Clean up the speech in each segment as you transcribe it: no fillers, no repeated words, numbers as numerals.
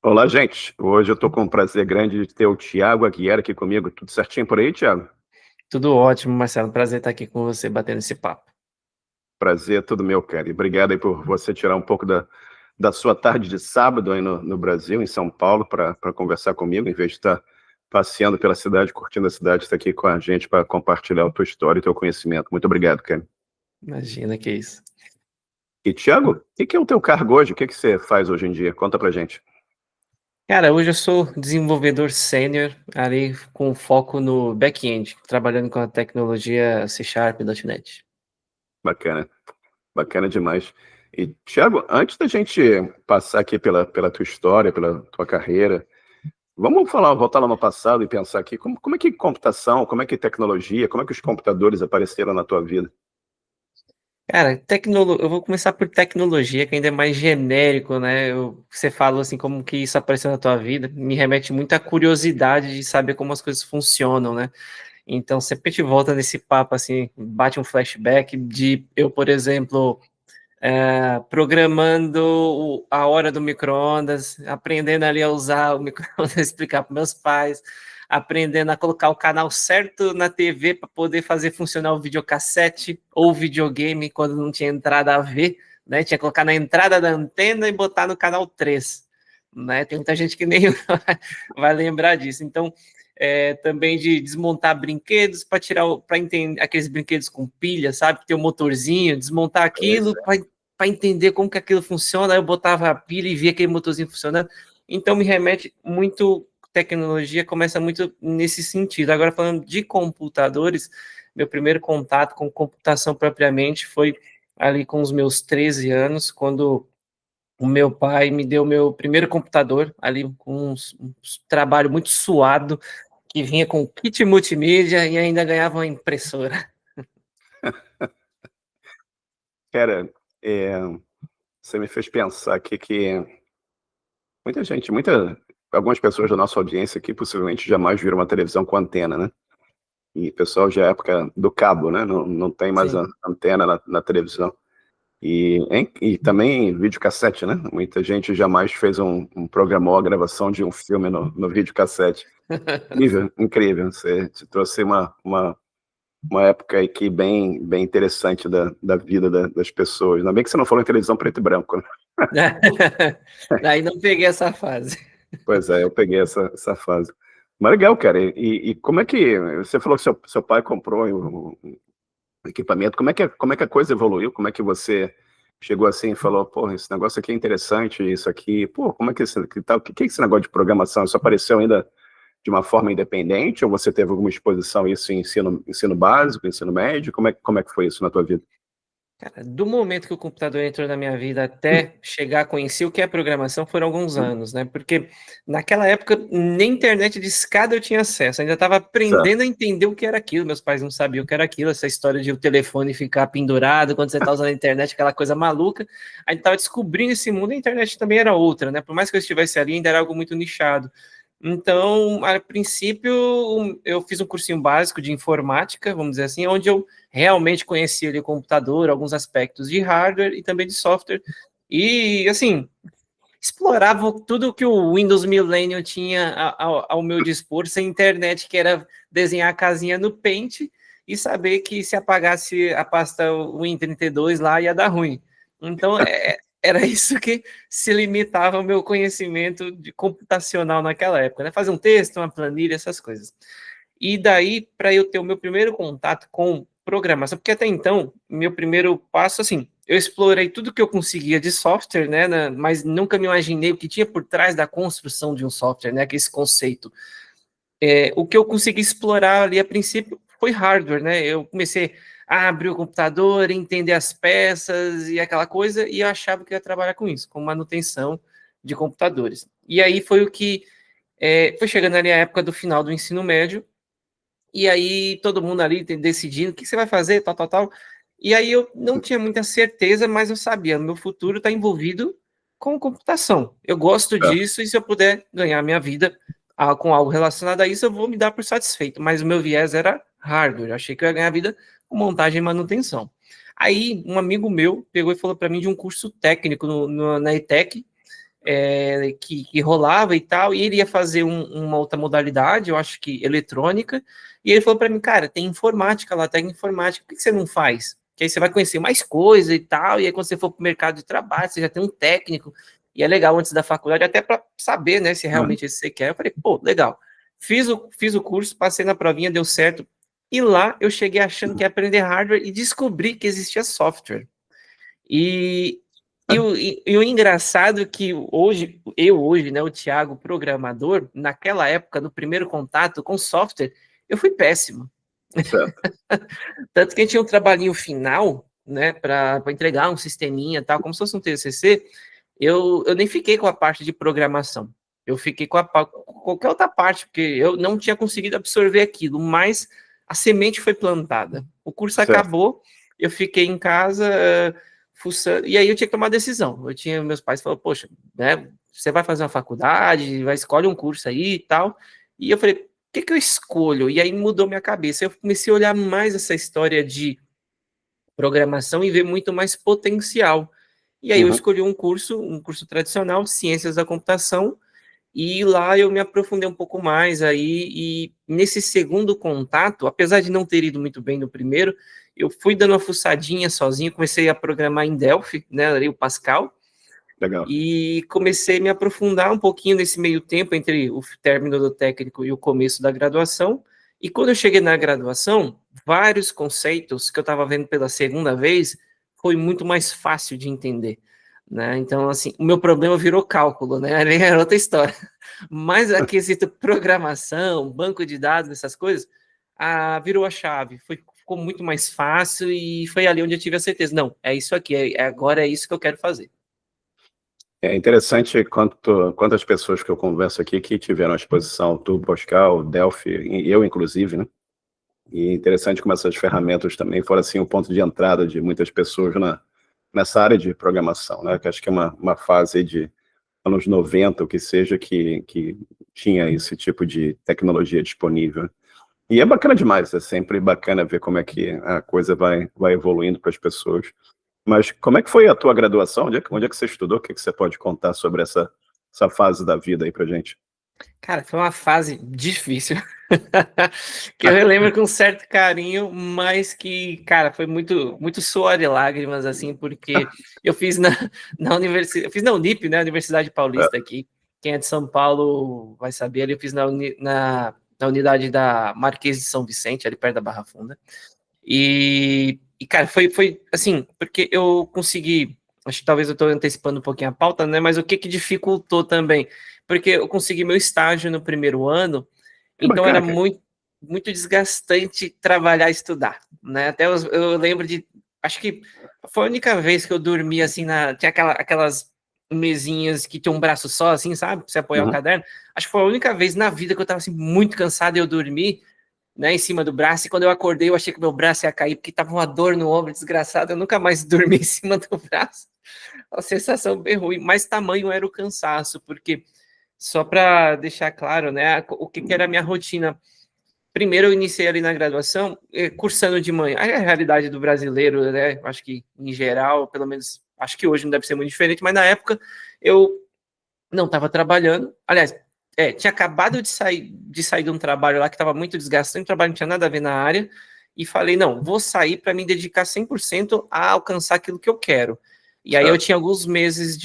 Olá, gente. Hoje eu estou com um prazer grande de ter o Thiago Aguiar aqui comigo. Tudo certinho por aí, Thiago? Tudo ótimo, Marcelo. Prazer estar aqui com você, batendo esse papo. Prazer é todo meu, cara. E obrigado aí por você tirar um pouco da sua tarde de sábado aí no Brasil, em São Paulo, para conversar comigo, em vez de estar passeando pela cidade, curtindo a cidade, estar aqui com a gente para compartilhar a tua história e teu conhecimento. Muito obrigado, cara. Imagina que isso. E, Thiago, o que é o teu cargo hoje? O que você faz hoje em dia? Conta pra gente. Cara, hoje eu sou desenvolvedor sênior, ali com foco no back-end, trabalhando com a tecnologia C# e .NET. Bacana, bacana demais. E, Thiago, antes da gente passar aqui pela tua história, pela tua carreira, vamos falar, voltar lá no passado e pensar aqui, como é que computação, como é que tecnologia, como é que os computadores apareceram na tua vida? Cara, eu vou começar por tecnologia, que ainda é mais genérico, né? Você fala assim, como que isso apareceu na tua vida, me remete muita curiosidade de saber como as coisas funcionam, né? Então, sempre a gente volta nesse papo assim, bate um flashback de eu, por exemplo, programando a hora do micro-ondas, aprendendo ali a usar o micro-ondas, explicar para meus pais, aprendendo a colocar o canal certo na TV para poder fazer funcionar o videocassete ou videogame quando não tinha entrada a ver, né? Tinha que colocar na entrada da antena e botar no canal 3, né? Tem muita gente que nem vai lembrar disso. Então, também de desmontar brinquedos para tirar para entender aqueles brinquedos com pilha, sabe? Que tem o um motorzinho, desmontar Pois aquilo para entender como que aquilo funciona. Aí eu botava a pilha e via aquele motorzinho funcionando. Então me remete muito, tecnologia começa muito nesse sentido. Agora falando de computadores, meu primeiro contato com computação propriamente foi ali com os meus 13 anos, quando o meu pai me deu meu primeiro computador, ali com um trabalho muito suado, que vinha com kit multimídia e ainda ganhava uma impressora. Cara, é, você me fez pensar aqui que muita gente, algumas pessoas da nossa audiência aqui possivelmente jamais viram uma televisão com antena, né? E pessoal já é época do cabo, né? Não tem mais Sim. antena na televisão. E também videocassete, né? Muita gente jamais fez programou a gravação de um filme no videocassete. Incrível, incrível. Você trouxe uma época aqui bem interessante da vida das pessoas. Ainda bem que você não falou em televisão preto e branco, né? Aí não peguei essa fase. Pois é, eu peguei essa fase. Mas legal, cara. E como é que você falou que seu pai comprou o equipamento? Como é que a coisa evoluiu? Como é que você chegou assim e falou, pô, esse negócio aqui é interessante, isso aqui, pô, como é que que é esse negócio de programação? Isso apareceu ainda de uma forma independente ou você teve alguma exposição a isso em ensino básico, ensino médio? Como é que foi isso na tua vida? Cara, do momento que o computador entrou na minha vida até chegar a conhecer o que é programação foram alguns anos, né? Porque naquela época nem internet de escada eu tinha acesso, ainda estava Certo. aprendendo a entender o que era aquilo. Meus pais não sabiam o que era aquilo, essa história de o telefone ficar pendurado quando você está usando a internet, aquela coisa maluca. A gente estava descobrindo esse mundo, a internet também era outra, né? Por mais que eu estivesse ali, ainda era algo muito nichado. Então, a princípio, eu fiz um cursinho básico de informática, vamos dizer assim, onde eu realmente conheci ali o computador, alguns aspectos de hardware e também de software. E, assim, explorava tudo que o Windows Millennium tinha ao meu dispor, sem internet, que era desenhar a casinha no Paint e saber que se apagasse a pasta Win32 lá ia dar ruim. Então, era isso que se limitava ao meu conhecimento de computacional naquela época, né? Fazer um texto, uma planilha, essas coisas. E daí, para eu ter o meu primeiro contato com programação, porque até então, meu primeiro passo, assim, eu explorei tudo que eu conseguia de software, né, mas nunca me imaginei o que tinha por trás da construção de um software, né, que é esse conceito. O que eu consegui explorar ali a princípio foi hardware, né, eu comecei a abrir o computador, entender as peças e aquela coisa, e eu achava que ia trabalhar com isso, com manutenção de computadores. E aí foi o que, foi chegando ali a época do final do ensino médio, e aí todo mundo ali decidindo o que você vai fazer, tal, tal, tal. E aí eu não tinha muita certeza, mas eu sabia, meu futuro está envolvido com computação. Eu gosto É. disso e se eu puder ganhar minha vida com algo relacionado a isso, eu vou me dar por satisfeito. Mas o meu viés era hardware. Eu achei que eu ia ganhar vida com montagem e manutenção. Aí um amigo meu pegou e falou para mim de um curso técnico na ETEC, que rolava e tal, e ele ia fazer uma outra modalidade, eu acho que eletrônica, e ele falou para mim, cara, tem informática lá, técnica informática, por que você não faz? Que aí você vai conhecer mais coisa e tal, e aí quando você for para o mercado de trabalho, você já tem um técnico, e é legal antes da faculdade, até para saber, né, se realmente isso você quer. Eu falei, pô, legal. Fiz o curso, passei na provinha, deu certo, e lá eu cheguei achando que ia aprender hardware e descobri que existia software. E o engraçado é que hoje, né, o Thiago, programador, naquela época, no primeiro contato com software, eu fui péssimo. Certo. Tanto que a gente tinha um trabalhinho final, né, para entregar um sisteminha, tal, como se fosse um TCC, eu nem fiquei com a parte de programação. Eu fiquei com qualquer outra parte, porque eu não tinha conseguido absorver aquilo, mas a semente foi plantada. O curso Certo. acabou, eu fiquei em casa, fuçando, e aí eu tinha que tomar uma decisão. Meus pais falaram, poxa, né, você vai fazer uma faculdade, vai escolhe um curso aí e tal. E eu falei, o que eu escolho? E aí mudou minha cabeça. Eu comecei a olhar mais essa história de programação e ver muito mais potencial. E aí eu escolhi um curso tradicional de ciências da computação, e lá eu me aprofundei um pouco mais aí, e nesse segundo contato, apesar de não ter ido muito bem no primeiro, eu fui dando uma fuçadinha sozinho, comecei a programar em Delphi, né, ali o Pascal, Legal. e comecei a me aprofundar um pouquinho nesse meio tempo entre o término do técnico e o começo da graduação. E quando eu cheguei na graduação, vários conceitos que eu estava vendo pela segunda vez foi muito mais fácil de entender, né? Então, assim, o meu problema virou cálculo, né? Ali era outra história. Mas a quesito programação, banco de dados, essas coisas, virou a chave. Ficou muito mais fácil e foi ali onde eu tive a certeza. Não, é isso aqui, agora é isso que eu quero fazer. É interessante quantas pessoas que eu converso aqui que tiveram a exposição Turbo Pascal, Delphi, e eu inclusive, né? E interessante como essas ferramentas também foram assim o ponto de entrada de muitas pessoas nessa área de programação, né? Que acho que é uma fase de anos 90, o que seja, que tinha esse tipo de tecnologia disponível. E é bacana demais, é sempre bacana ver como é que a coisa vai evoluindo para as pessoas. Mas como é que foi a tua graduação? Onde é que você estudou? O que você pode contar sobre essa fase da vida aí pra gente? Cara, foi uma fase difícil, que eu lembro com certo carinho, mas que, cara, foi muito, muito suor e lágrimas, assim, porque eu fiz na universidade, eu fiz na Unip, né, Universidade Paulista aqui. Quem é de São Paulo vai saber, ali eu fiz na unidade da Marquês de São Vicente, ali perto da Barra Funda. E cara, foi assim, porque eu consegui, acho que talvez eu estou antecipando um pouquinho a pauta, né, mas o que dificultou também? Porque eu consegui meu estágio no primeiro ano, Que então era bacana, cara. muito, muito desgastante trabalhar e estudar, né? Até eu lembro acho que foi a única vez que eu dormi assim, tinha aquelas mesinhas que tinha um braço só, assim, sabe? Pra você apoiar o caderno. Acho que foi a única vez na vida que eu estava assim, muito cansado e eu dormi, né, em cima do braço, e quando eu acordei eu achei que meu braço ia cair, porque tava uma dor no ombro desgraçado, eu nunca mais dormi em cima do braço, uma sensação bem ruim, mas tamanho era o cansaço, porque, só para deixar claro, né, o que era a minha rotina. Primeiro eu iniciei ali na graduação, cursando de manhã, é a realidade do brasileiro, né, acho que em geral, pelo menos, acho que hoje não deve ser muito diferente, mas na época eu não estava trabalhando, aliás, tinha acabado de sair de um trabalho lá que estava muito desgastante, um trabalho não tinha nada a ver na área, e falei, não, vou sair para me dedicar 100% a alcançar aquilo que eu quero. E aí eu tinha alguns meses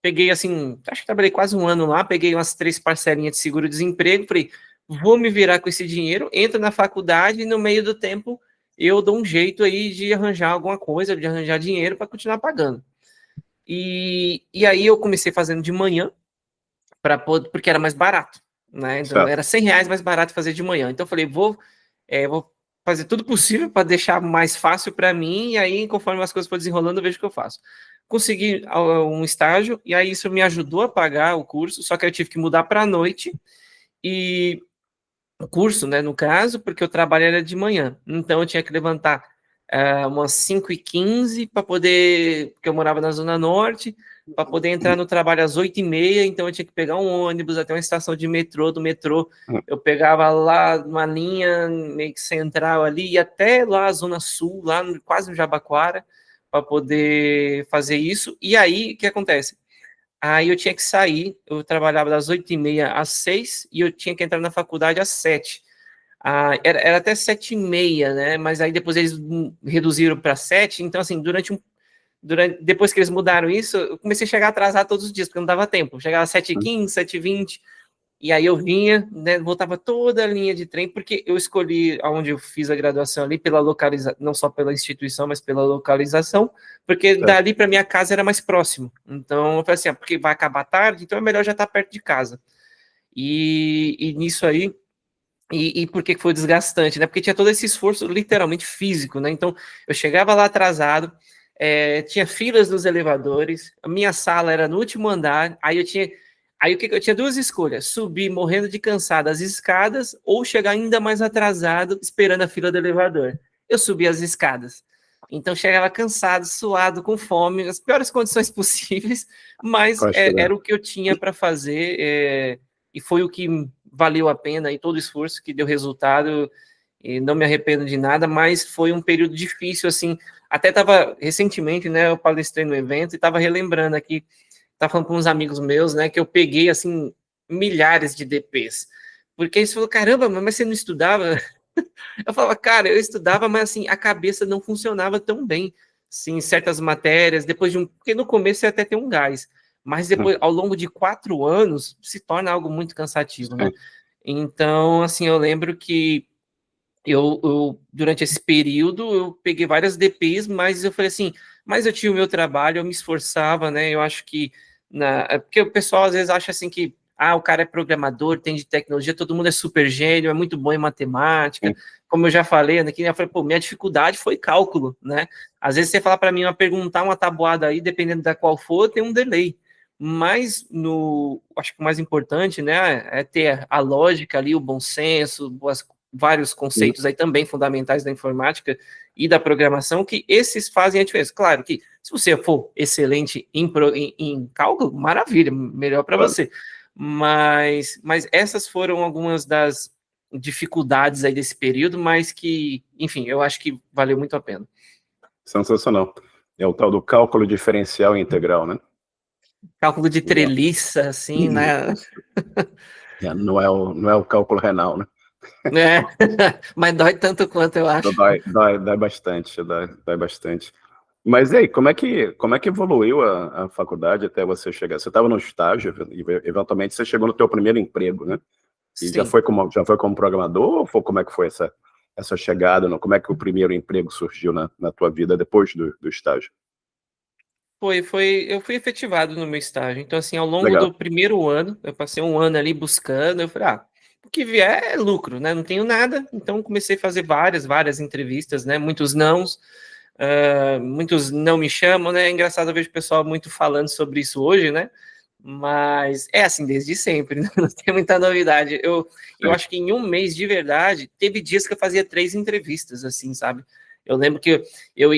peguei assim, acho que trabalhei quase um ano lá, peguei umas 3 parcelinhas de seguro-desemprego, falei, vou me virar com esse dinheiro, entro na faculdade e no meio do tempo eu dou um jeito aí de arranjar alguma coisa, de arranjar dinheiro para continuar pagando. E aí eu comecei fazendo de manhã, porque era mais barato, né? Então Certo. era R$ 100 mais barato fazer de manhã. Então eu falei, vou fazer tudo possível para deixar mais fácil para mim, e aí, conforme as coisas for desenrolando, eu vejo o que eu faço. Consegui um estágio, e aí isso me ajudou a pagar o curso, só que eu tive que mudar para a noite, e o curso, né, no caso, porque o trabalho era de manhã. Então eu tinha que levantar umas 5h15 para poder, porque eu morava na Zona Norte, para poder entrar no trabalho às 8h30, então eu tinha que pegar um ônibus até uma estação de metrô, do metrô eu pegava lá uma linha meio que central ali, e até lá a Zona Sul, quase no Jabaquara, para poder fazer isso. E aí, o que acontece? Aí eu tinha que sair, eu trabalhava das 8h30 às 6 e eu tinha que entrar na faculdade às 7. Era até 7h30, né? Mas aí depois eles reduziram para 7. Então, assim, depois que eles mudaram isso, eu comecei a chegar atrasado todos os dias, porque não dava tempo. Eu chegava às 7h15, 7h20, e aí eu vinha, né, voltava toda a linha de trem, porque eu escolhi onde eu fiz a graduação ali, pela localização, não só pela instituição, mas pela localização, porque dali para minha casa era mais próximo. Então, eu falei assim, porque vai acabar tarde, então é melhor já estar perto de casa. E nisso aí, e por que foi desgastante, né? Porque tinha todo esse esforço literalmente físico, né? Então, eu chegava lá atrasado, tinha filas nos elevadores, a minha sala era no último andar, aí eu tinha duas escolhas: subir morrendo de cansado as escadas ou chegar ainda mais atrasado esperando a fila do elevador. Eu subi as escadas. Então chegava cansado, suado, com fome, as piores condições possíveis, mas era o que eu tinha para fazer, e foi o que valeu a pena, e todo o esforço que deu resultado, e não me arrependo de nada, mas foi um período difícil, assim. Até estava recentemente, né, eu palestrei no evento e estava relembrando aqui, estava falando com uns amigos meus, né, que eu peguei, assim, milhares de DPs, porque eles falaram, caramba, mas você não estudava? Eu falava, cara, eu estudava, mas assim, a cabeça não funcionava tão bem, sim, certas matérias, porque no começo você até tem um gás, mas depois, ao longo de 4 anos, se torna algo muito cansativo, né? Então, assim, eu lembro que durante esse período, eu peguei várias DPs, mas eu falei assim, mas eu tinha o meu trabalho, eu me esforçava, né? Eu acho que, porque o pessoal às vezes acha assim que, o cara é programador, tem de tecnologia, todo mundo é super gênio, é muito bom em matemática. Como eu já falei, aqui, eu falei, pô, minha dificuldade foi cálculo, né? Às vezes você fala para mim, perguntar uma tabuada aí, dependendo da qual for, tem um delay. Mas acho que o mais importante, né, é ter a lógica ali, o bom senso, vários conceitos aí também fundamentais da informática e da programação, que esses fazem a diferença. Claro que se você for excelente em cálculo, maravilha, melhor para você. Mas essas foram algumas das dificuldades aí desse período, mas que, enfim, eu acho que valeu muito a pena. Sensacional. É o tal do cálculo diferencial integral, né? Cálculo de treliça, assim, né? Não é o cálculo renal, né? Mas dói tanto quanto, eu acho. Dói bastante, dói bastante. Mas e aí, como é que evoluiu a faculdade até você chegar? Você estava no estágio e eventualmente você chegou no teu primeiro emprego, né? E já foi como programador, ou como é que foi essa chegada? Como é que o primeiro emprego surgiu na tua vida depois do estágio? Eu fui efetivado no meu estágio. Então, assim, ao longo Legal. do primeiro ano, eu passei um ano ali buscando, eu falei, o que vier é lucro, né? Não tenho nada. Então, comecei a fazer várias entrevistas, né? Muitos não me chamam, né? É engraçado, eu vejo o pessoal muito falando sobre isso hoje, né? Mas é assim desde sempre, né? Não tem muita novidade. Eu acho que em um mês de verdade, teve dias que eu fazia 3 entrevistas, assim, sabe? Eu lembro que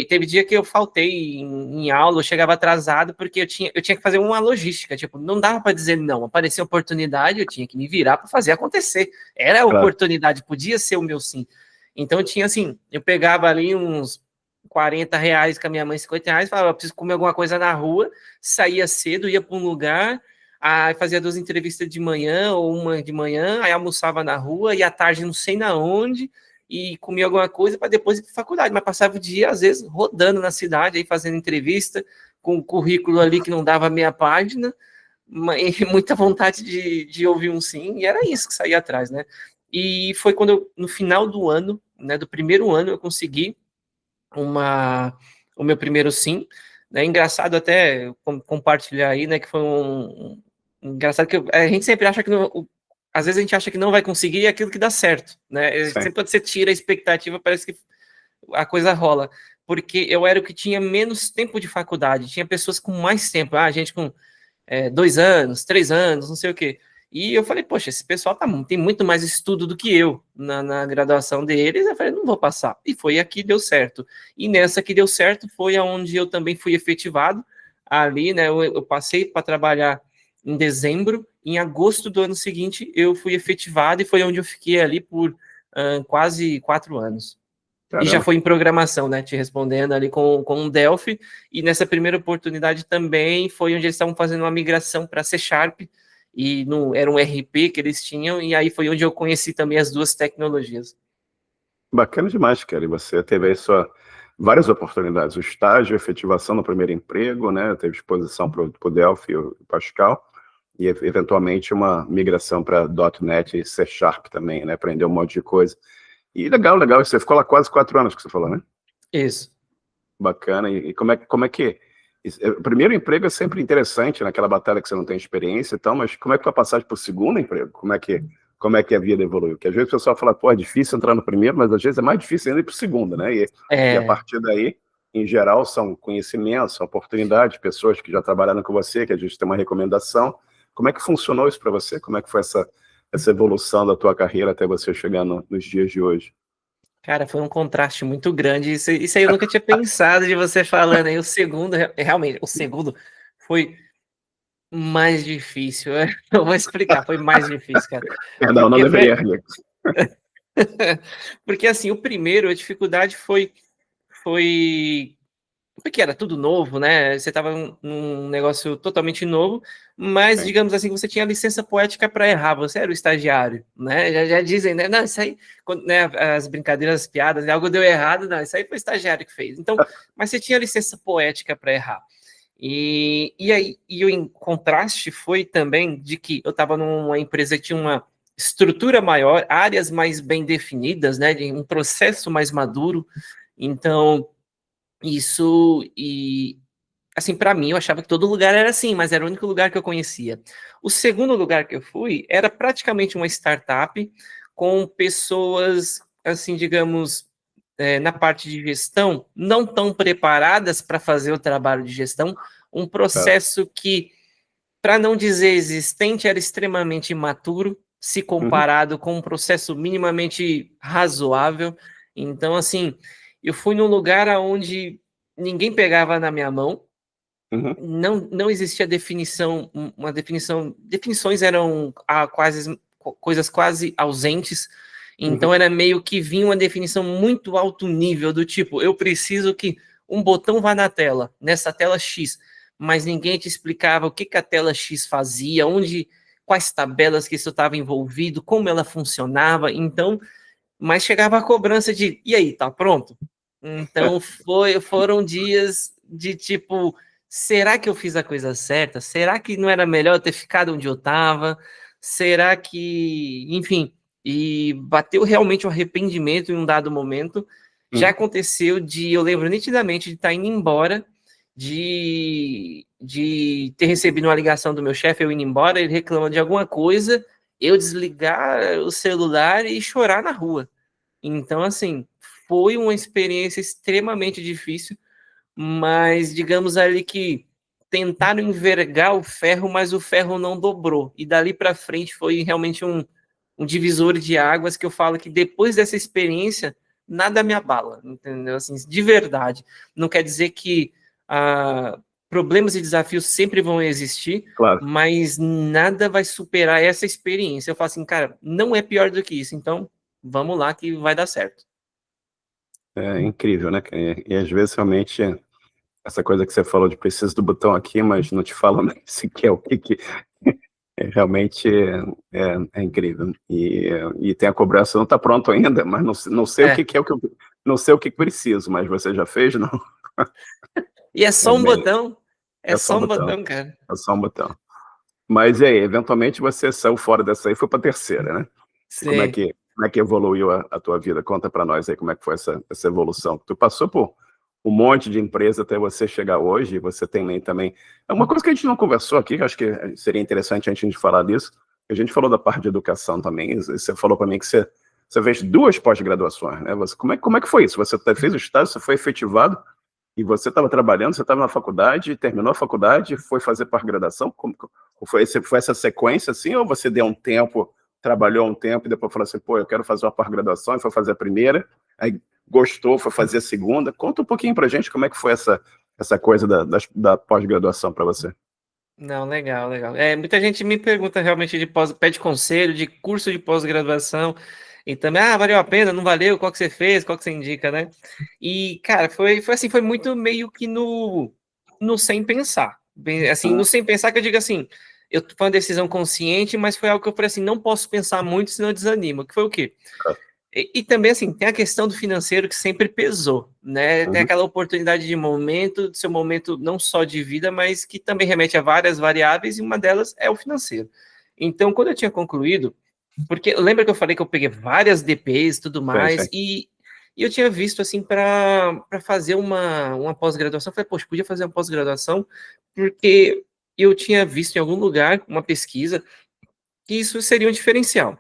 teve dia que eu faltei em aula, eu chegava atrasado, porque eu tinha que fazer uma logística, tipo, não dava para dizer não, aparecia oportunidade, eu tinha que me virar para fazer acontecer. Era a oportunidade, podia ser o meu sim. Então eu tinha assim, eu pegava ali uns R$ 40 com a minha mãe, R$ 50, falava, preciso comer alguma coisa na rua, saía cedo, ia para um lugar, aí fazia 2 entrevistas de manhã, ou uma de manhã, aí almoçava na rua, e à tarde não sei na onde, e comia alguma coisa para depois ir para a faculdade, mas passava o dia, às vezes, rodando na cidade, aí fazendo entrevista, com um currículo ali que não dava meia página, e muita vontade de ouvir um sim, e era isso que saía atrás, né? E foi quando no final do ano, né, do primeiro ano, eu consegui o meu primeiro sim, né? Engraçado até compartilhar aí, né? Que foi engraçado que a gente sempre acha que às vezes a gente acha que não vai conseguir e é aquilo que dá certo, né? Sempre quando você tira a expectativa, parece que a coisa rola. Porque eu era o que tinha menos tempo de faculdade, tinha pessoas com mais tempo, gente com 2 anos, 3 anos, não sei o quê. E eu falei, poxa, esse pessoal tem muito mais estudo do que eu na graduação deles. Eu falei, não vou passar. E foi aqui deu certo. E nessa que deu certo foi aonde eu também fui efetivado. Ali, né, eu passei para trabalhar em dezembro. Em agosto do ano seguinte, eu fui efetivado e foi onde eu fiquei ali por quase 4 anos. E já Caramba. foi em programação, né? Te respondendo ali com um Delphi. E nessa primeira oportunidade também foi onde eles estavam fazendo uma migração para C Sharp. E era um RP que eles tinham. E aí foi onde eu conheci também as duas tecnologias. Bacana demais, cara. E você teve aí várias oportunidades. O estágio, a efetivação no primeiro emprego, né? Teve exposição para o Delphi e o Pascal. E, eventualmente, uma migração para .NET e C Sharp também, né? Aprender um monte de coisa. E legal. Você ficou lá quase 4 anos, que você falou, né? Isso. Bacana. E como é que... O primeiro emprego é sempre interessante, naquela batalha que você não tem experiência e tal, mas como é que foi a passagem para o segundo emprego? Como é que a vida evoluiu? Porque às vezes o pessoal fala, pô, é difícil entrar no primeiro, mas às vezes é mais difícil ainda ir para o segundo, né? E a partir daí, em geral, são conhecimentos, são oportunidades, pessoas que já trabalharam com você, que a gente tem uma recomendação. Como é que funcionou isso para você? Como é que foi essa evolução da tua carreira até você chegar nos dias de hoje? Cara, foi um contraste muito grande. Isso aí eu nunca tinha pensado de você falando aí. O segundo, realmente, o segundo foi mais difícil. Eu vou explicar, foi mais difícil, cara. Perdão, não deveria rir. Porque assim, o primeiro, a dificuldade foi que era tudo novo, né? Você estava num negócio totalmente novo, mas Sim. digamos assim, você tinha licença poética para errar, você era o estagiário, né? Já dizem, né? Não, isso aí, né, as brincadeiras, as piadas, né, algo deu errado, não, isso aí foi o estagiário que fez. Então, mas você tinha licença poética para errar. E o contraste foi também de que eu estava numa empresa que tinha uma estrutura maior, áreas mais bem definidas, né? De um processo mais maduro. Então, isso, e assim, para mim, eu achava que todo lugar era assim, mas era o único lugar que eu conhecia. O segundo lugar que eu fui era praticamente uma startup com pessoas, assim, digamos, na parte de gestão, não tão preparadas para fazer o trabalho de gestão, um processo que, para não dizer existente, era extremamente imaturo, se comparado com um processo minimamente razoável. Então, assim, eu fui num lugar onde ninguém pegava na minha mão, não existia definição, definições eram coisas quase ausentes, então era meio que vinha uma definição muito alto nível, do tipo, eu preciso que um botão vá na tela, nessa tela X, mas ninguém te explicava o que a tela X fazia, quais tabelas que isso estava envolvido, como ela funcionava, então, mas chegava a cobrança de, e aí, tá pronto? Então foram dias de tipo, será que eu fiz a coisa certa? Será que não era melhor eu ter ficado onde eu estava? Será que, enfim, e bateu realmente o arrependimento em um dado momento. Já aconteceu eu lembro nitidamente de estar indo embora, de ter recebido uma ligação do meu chefe, eu indo embora, ele reclamando de alguma coisa, eu desligar o celular e chorar na rua. Então, assim, foi uma experiência extremamente difícil, mas digamos ali que tentaram envergar o ferro, mas o ferro não dobrou. E dali para frente foi realmente um divisor de águas que eu falo que depois dessa experiência, nada me abala, entendeu? Assim, de verdade. Não quer dizer que problemas e desafios sempre vão existir, Claro. mas nada vai superar essa experiência. Eu falo assim, cara, não é pior do que isso, então vamos lá que vai dar certo. É incrível, né? E às vezes realmente essa coisa que você falou de preciso do botão aqui, mas não te falam nem sequer o que realmente é incrível. E tem a cobrança, não está pronto ainda, mas não sei o que é o que eu não sei o que preciso, mas você já fez, não? E é só um botão. É só só um botão, cara. É só um botão. Mas e aí, eventualmente você saiu fora dessa aí e foi para a terceira, né? E como é Sim. que evoluiu a tua vida? Conta para nós aí como é que foi essa evolução. Tu passou por um monte de empresa até você chegar hoje, e você tem também... É uma coisa que a gente não conversou aqui, que eu acho que seria interessante a gente falar disso, a gente falou da parte de educação também, você falou para mim que você fez 2 pós-graduações, né? Como é que foi isso? Você fez o estágio, você foi efetivado, e você estava trabalhando, você estava na faculdade, terminou a faculdade, foi fazer pós-graduação? Foi essa sequência, assim, ou você deu um tempo, trabalhou um tempo, e depois falou assim, pô, eu quero fazer uma pós-graduação, e foi fazer a primeira, aí gostou, foi fazer a segunda? Conta um pouquinho pra gente como é que foi essa coisa da pós-graduação para você. Não, legal. Muita gente me pergunta realmente pede conselho de curso de pós-graduação. E também, valeu a pena, não valeu, qual que você fez, qual que você indica, né? E, cara, foi assim, foi muito meio que no sem pensar. Bem, assim, no sem pensar que eu digo assim, foi uma decisão consciente, mas foi algo que eu falei assim, não posso pensar muito, senão eu desanimo. Que foi o quê? E também, assim, tem a questão do financeiro que sempre pesou, né? Tem aquela oportunidade de momento, do seu momento não só de vida, mas que também remete a várias variáveis, e uma delas é o financeiro. Então, quando eu tinha concluído, porque lembra que eu falei que eu peguei várias DPs e tudo mais, Sim. e eu tinha visto, assim, para fazer uma pós-graduação, eu falei, poxa, podia fazer uma pós-graduação, porque eu tinha visto em algum lugar, uma pesquisa, que isso seria um diferencial.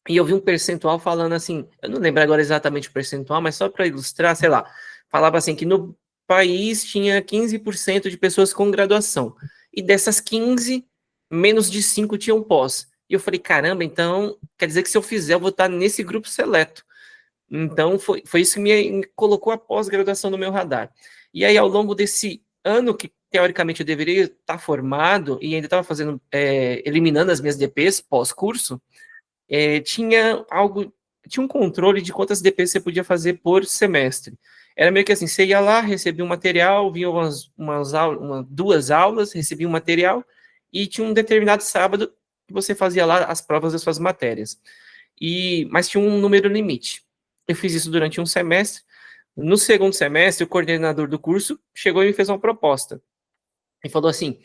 E eu vi um percentual falando assim, eu não lembro agora exatamente o percentual, mas só para ilustrar, sei lá, falava assim que no país tinha 15% de pessoas com graduação. E dessas 15, menos de 5 tinham pós. E eu falei, caramba, então quer dizer que se eu fizer, eu vou estar nesse grupo seleto. Então foi isso que me colocou a pós-graduação no meu radar. E aí, ao longo desse ano que teoricamente eu deveria estar formado e ainda estava fazendo, eliminando as minhas DPs pós-curso, tinha um controle de quantas DPs você podia fazer por semestre. Era meio que assim, você ia lá, recebia um material, vinha duas aulas, recebia um material, e tinha um determinado sábado que você fazia lá as provas das suas matérias. Mas tinha um número limite. Eu fiz isso durante um semestre. No segundo semestre, o coordenador do curso chegou e me fez uma proposta. E falou assim: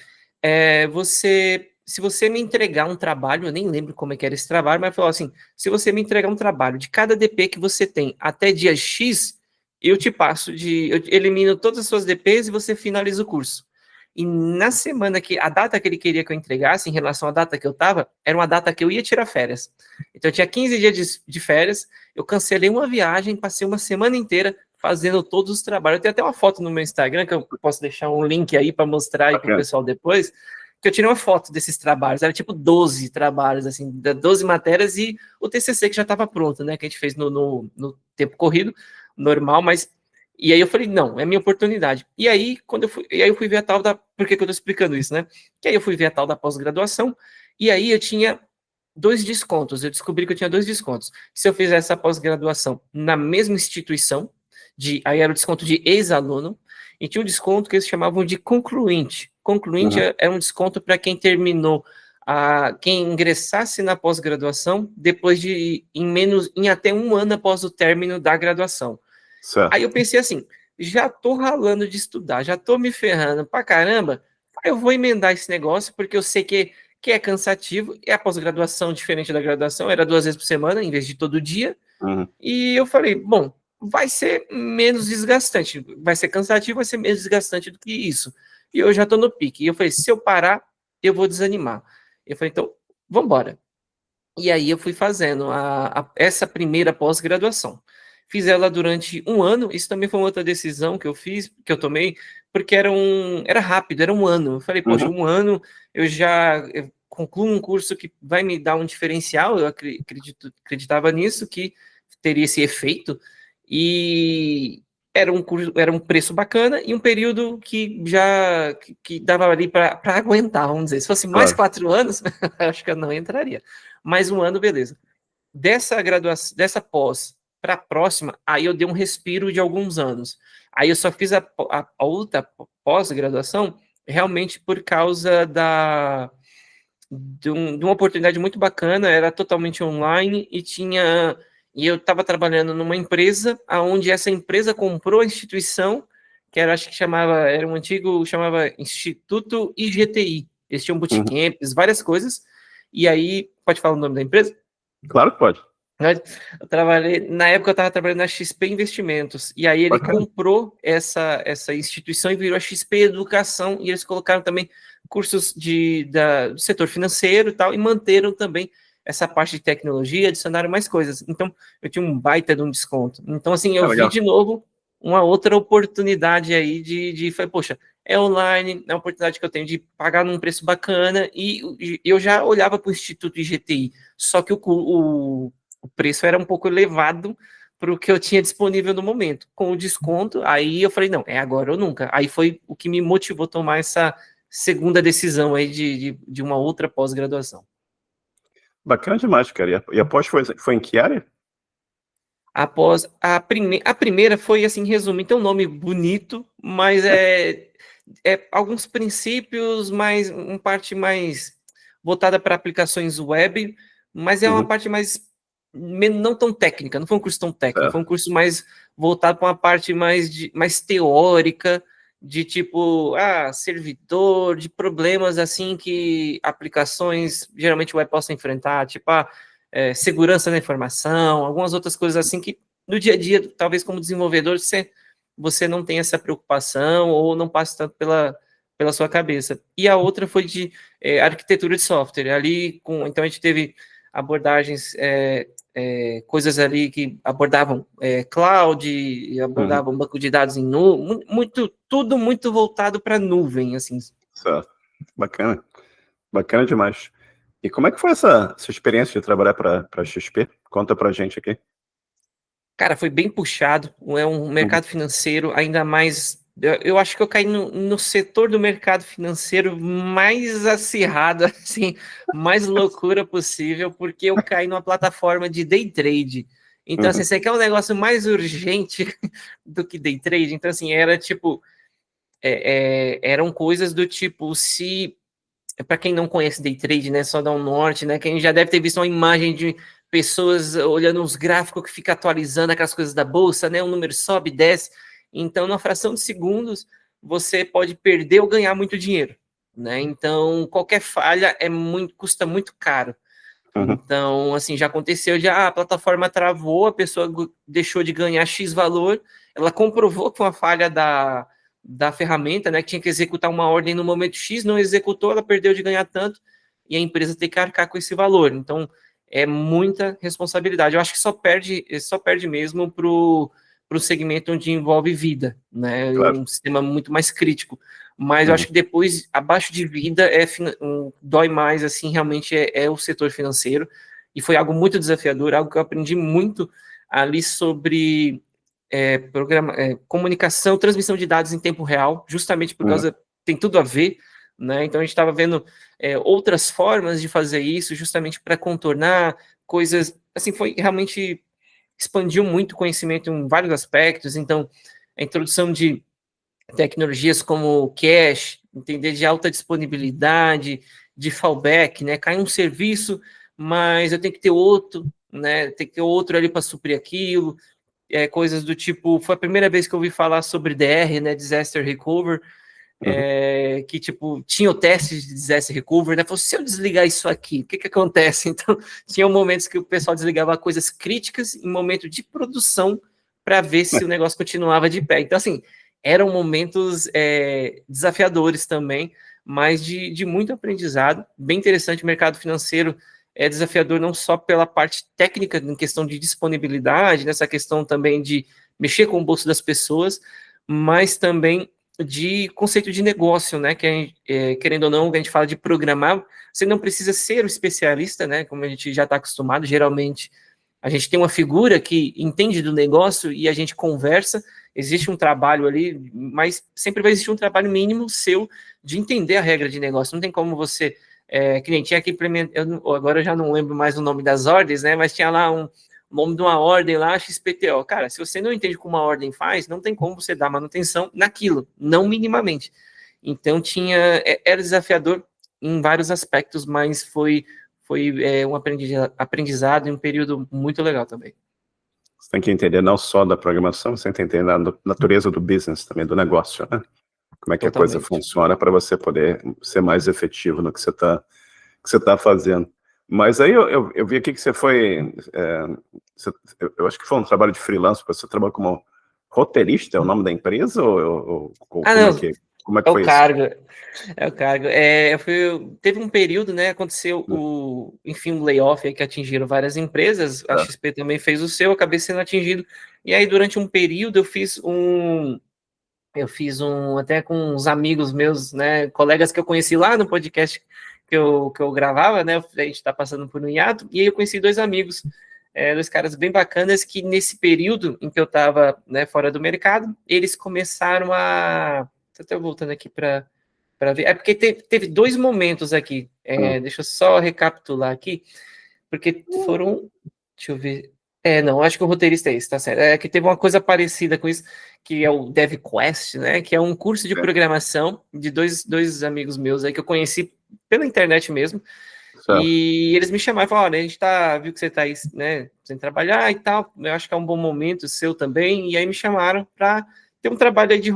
se você me entregar um trabalho, eu nem lembro como é que era esse trabalho, mas falou assim: se você me entregar um trabalho de cada DP que você tem até dia X, eu eu elimino todas as suas DPs e você finaliza o curso. E na semana a data que ele queria que eu entregasse, em relação à data que eu estava, era uma data que eu ia tirar férias. Então eu tinha 15 dias de férias, eu cancelei uma viagem, passei uma semana inteira fazendo todos os trabalhos. Eu tenho até uma foto no meu Instagram, que eu posso deixar um link aí para mostrar aí para o pessoal depois, que eu tirei uma foto desses trabalhos. Era tipo 12 trabalhos, assim, 12 matérias e o TCC que já estava pronto, né? Que a gente fez no tempo corrido, normal, mas... E aí eu falei, não, é minha oportunidade. E aí, eu fui ver a tal da... Por que eu tô explicando isso, né? Que aí eu fui ver a tal da pós-graduação, e aí eu tinha 2 descontos. Eu descobri que eu tinha 2 descontos. Se eu fizesse essa pós-graduação na mesma instituição, aí era o desconto de ex-aluno, e tinha um desconto que eles chamavam de concluinte. Concluinte era um desconto para quem terminou, quem ingressasse na pós-graduação depois em até um ano após o término da graduação. Certo. Aí eu pensei assim, já tô ralando de estudar, já tô me ferrando pra caramba, eu vou emendar esse negócio, porque eu sei que é cansativo, e a pós-graduação, diferente da graduação, era 2 vezes por semana, em vez de todo dia, e eu falei, bom, vai ser menos desgastante, vai ser cansativo, vai ser menos desgastante do que isso. E eu já tô no pique. E eu falei, se eu parar, eu vou desanimar. Eu falei, então, vamos embora. E aí eu fui fazendo essa primeira pós-graduação. Fiz ela durante um ano, isso também foi uma outra decisão que eu tomei, porque era rápido, era um ano. Eu falei, poxa, um ano eu concluo um curso que vai me dar um diferencial, eu acreditava nisso, que teria esse efeito, e era um preço bacana e um período que dava ali para aguentar, vamos dizer. Se fosse mais 4 anos, acho que eu não entraria. Mais um ano, beleza. Dessa pós para a próxima, aí eu dei um respiro de alguns anos. Aí eu só fiz a outra pós-graduação realmente por causa de uma oportunidade muito bacana, era totalmente online e eu estava trabalhando numa empresa onde essa empresa comprou a instituição, que acho que era um antigo, chamava Instituto IGTI. Eles tinham bootcamps, várias coisas, e aí, pode falar o nome da empresa? Claro que pode. Na época eu estava trabalhando na XP Investimentos, e aí ele comprou essa instituição e virou a XP Educação, e eles colocaram também cursos do setor financeiro e tal, e manteram também essa parte de tecnologia, adicionaram mais coisas. Então, eu tinha um baita de um desconto. Então, assim, eu vi de novo uma outra oportunidade aí falei, poxa, é online, é uma oportunidade que eu tenho de pagar num preço bacana, e eu já olhava para o Instituto IGTI, só que o preço era um pouco elevado para o que eu tinha disponível no momento. Com o desconto, aí eu falei, não, é agora ou nunca. Aí foi o que me motivou a tomar essa segunda decisão aí de uma outra pós-graduação. Bacana demais, cara. E a pós foi em que área? Após a primeira foi, assim, resumo, tem um nome bonito, mas é alguns princípios, mais uma parte mais voltada para aplicações web, mas é uma parte mais não tão técnica, não foi um curso tão técnico, foi um curso mais voltado para uma parte mais teórica, de tipo, servidor, de problemas assim que aplicações geralmente web possam enfrentar, tipo, segurança da informação, algumas outras coisas assim que no dia a dia, talvez como desenvolvedor, você não tem essa preocupação ou não passa tanto pela sua cabeça. E a outra foi de arquitetura de software. Ali, então a gente teve abordagens, coisas ali que abordavam cloud, abordavam banco de dados em nuvem, tudo muito voltado para nuvem, assim. Certo. Bacana. Bacana demais. E como é que foi essa experiência de trabalhar para a XP? Conta pra gente aqui. Cara, foi bem puxado, é um mercado financeiro, ainda mais, eu acho que eu caí no setor do mercado financeiro mais acirrado, assim, mais loucura possível, porque eu caí numa plataforma de day trade. Então, assim, você quer um negócio mais urgente do que day trade? Então, assim, era tipo, eram coisas do tipo, se para quem não conhece day trade, né, só dá um norte, né, quem já deve ter visto uma imagem de pessoas olhando os gráficos que fica atualizando aquelas coisas da bolsa, né, o número sobe, desce. Então, numa fração de segundos, você pode perder ou ganhar muito dinheiro, né? Então, qualquer falha custa muito caro. Então, assim, já aconteceu a plataforma travou, a pessoa deixou de ganhar X valor, ela comprovou que foi uma falha da ferramenta, né, que tinha que executar uma ordem no momento X, não executou, ela perdeu de ganhar tanto, e a empresa tem que arcar com esse valor. Então, é muita responsabilidade. Eu acho que só perde mesmo para o segmento onde envolve vida, né, Claro. um sistema muito mais crítico. Mas eu acho que depois, abaixo de vida, dói mais, assim, realmente é o setor financeiro, e foi algo muito desafiador, algo que eu aprendi muito ali sobre comunicação, transmissão de dados em tempo real, justamente por causa, tem tudo a ver, né? Então a gente estava vendo outras formas de fazer isso, justamente para contornar coisas, assim, foi realmente expandiu muito o conhecimento em vários aspectos. Então a introdução de tecnologias como cache, entender de alta disponibilidade, de fallback, né? Cai um serviço, mas eu tenho que ter outro, né? Tem que ter outro ali para suprir aquilo. Coisas do tipo, foi a primeira vez que eu ouvi falar sobre DR, né? Disaster Recovery, que tipo, tinha o teste de Disaster Recovery, né? Falei, se eu desligar isso aqui, o que acontece? Então, tinha momentos que o pessoal desligava coisas críticas em momento de produção para ver se o negócio continuava de pé. Então, assim, eram momentos desafiadores também, mas de muito aprendizado, bem interessante. O mercado financeiro é desafiador não só pela parte técnica, em questão de disponibilidade, nessa questão também de mexer com o bolso das pessoas, mas também de conceito de negócio, né? Que querendo ou não, a gente fala de programar, você não precisa ser um especialista, né? Como a gente já está acostumado, geralmente a gente tem uma figura que entende do negócio e a gente conversa, existe um trabalho ali, mas sempre vai existir um trabalho mínimo seu de entender a regra de negócio. Não tem como você, que nem tinha aqui, agora eu já não lembro mais o nome das ordens, né? Mas tinha lá o nome de uma ordem lá, XPTO. Cara, se você não entende como uma ordem faz, não tem como você dar manutenção naquilo, não minimamente. Então era desafiador em vários aspectos, mas foi um aprendizado e um período muito legal também. Você tem que entender não só da programação, você tem que entender a natureza do business também, do negócio, né? Como é que a coisa funciona para você poder ser mais efetivo no que você tá fazendo. Mas aí eu vi aqui que você foi, eu acho que foi um trabalho de freelance, você trabalha como roteirista, é o nome da empresa? Como é que foi isso? É o cargo. Teve um período, né? Aconteceu enfim, um layoff aí que atingiram várias empresas. A XP também fez o seu, acabei sendo atingido. E aí, durante um período, eu fiz até com uns amigos meus, né? Colegas que eu conheci lá no podcast que eu gravava, né? A gente tá passando por um hiato, e aí eu conheci dois amigos, dois caras bem bacanas, que nesse período em que eu tava, né, fora do mercado, eles começaram a. Tô até voltando aqui para ver. É porque teve dois momentos aqui. Deixa eu só recapitular aqui, porque foram. Deixa eu ver. Não, acho que o roteirista é esse, tá certo. É que teve uma coisa parecida com isso, que é o DevQuest, né? Que é um curso de programação de dois amigos meus aí que eu conheci pela internet mesmo. Certo. E eles me chamaram e falaram: olha, a gente viu que você tá aí, né, sem trabalhar e tal, eu acho que é um bom momento seu também. E aí me chamaram para ter um trabalho aí de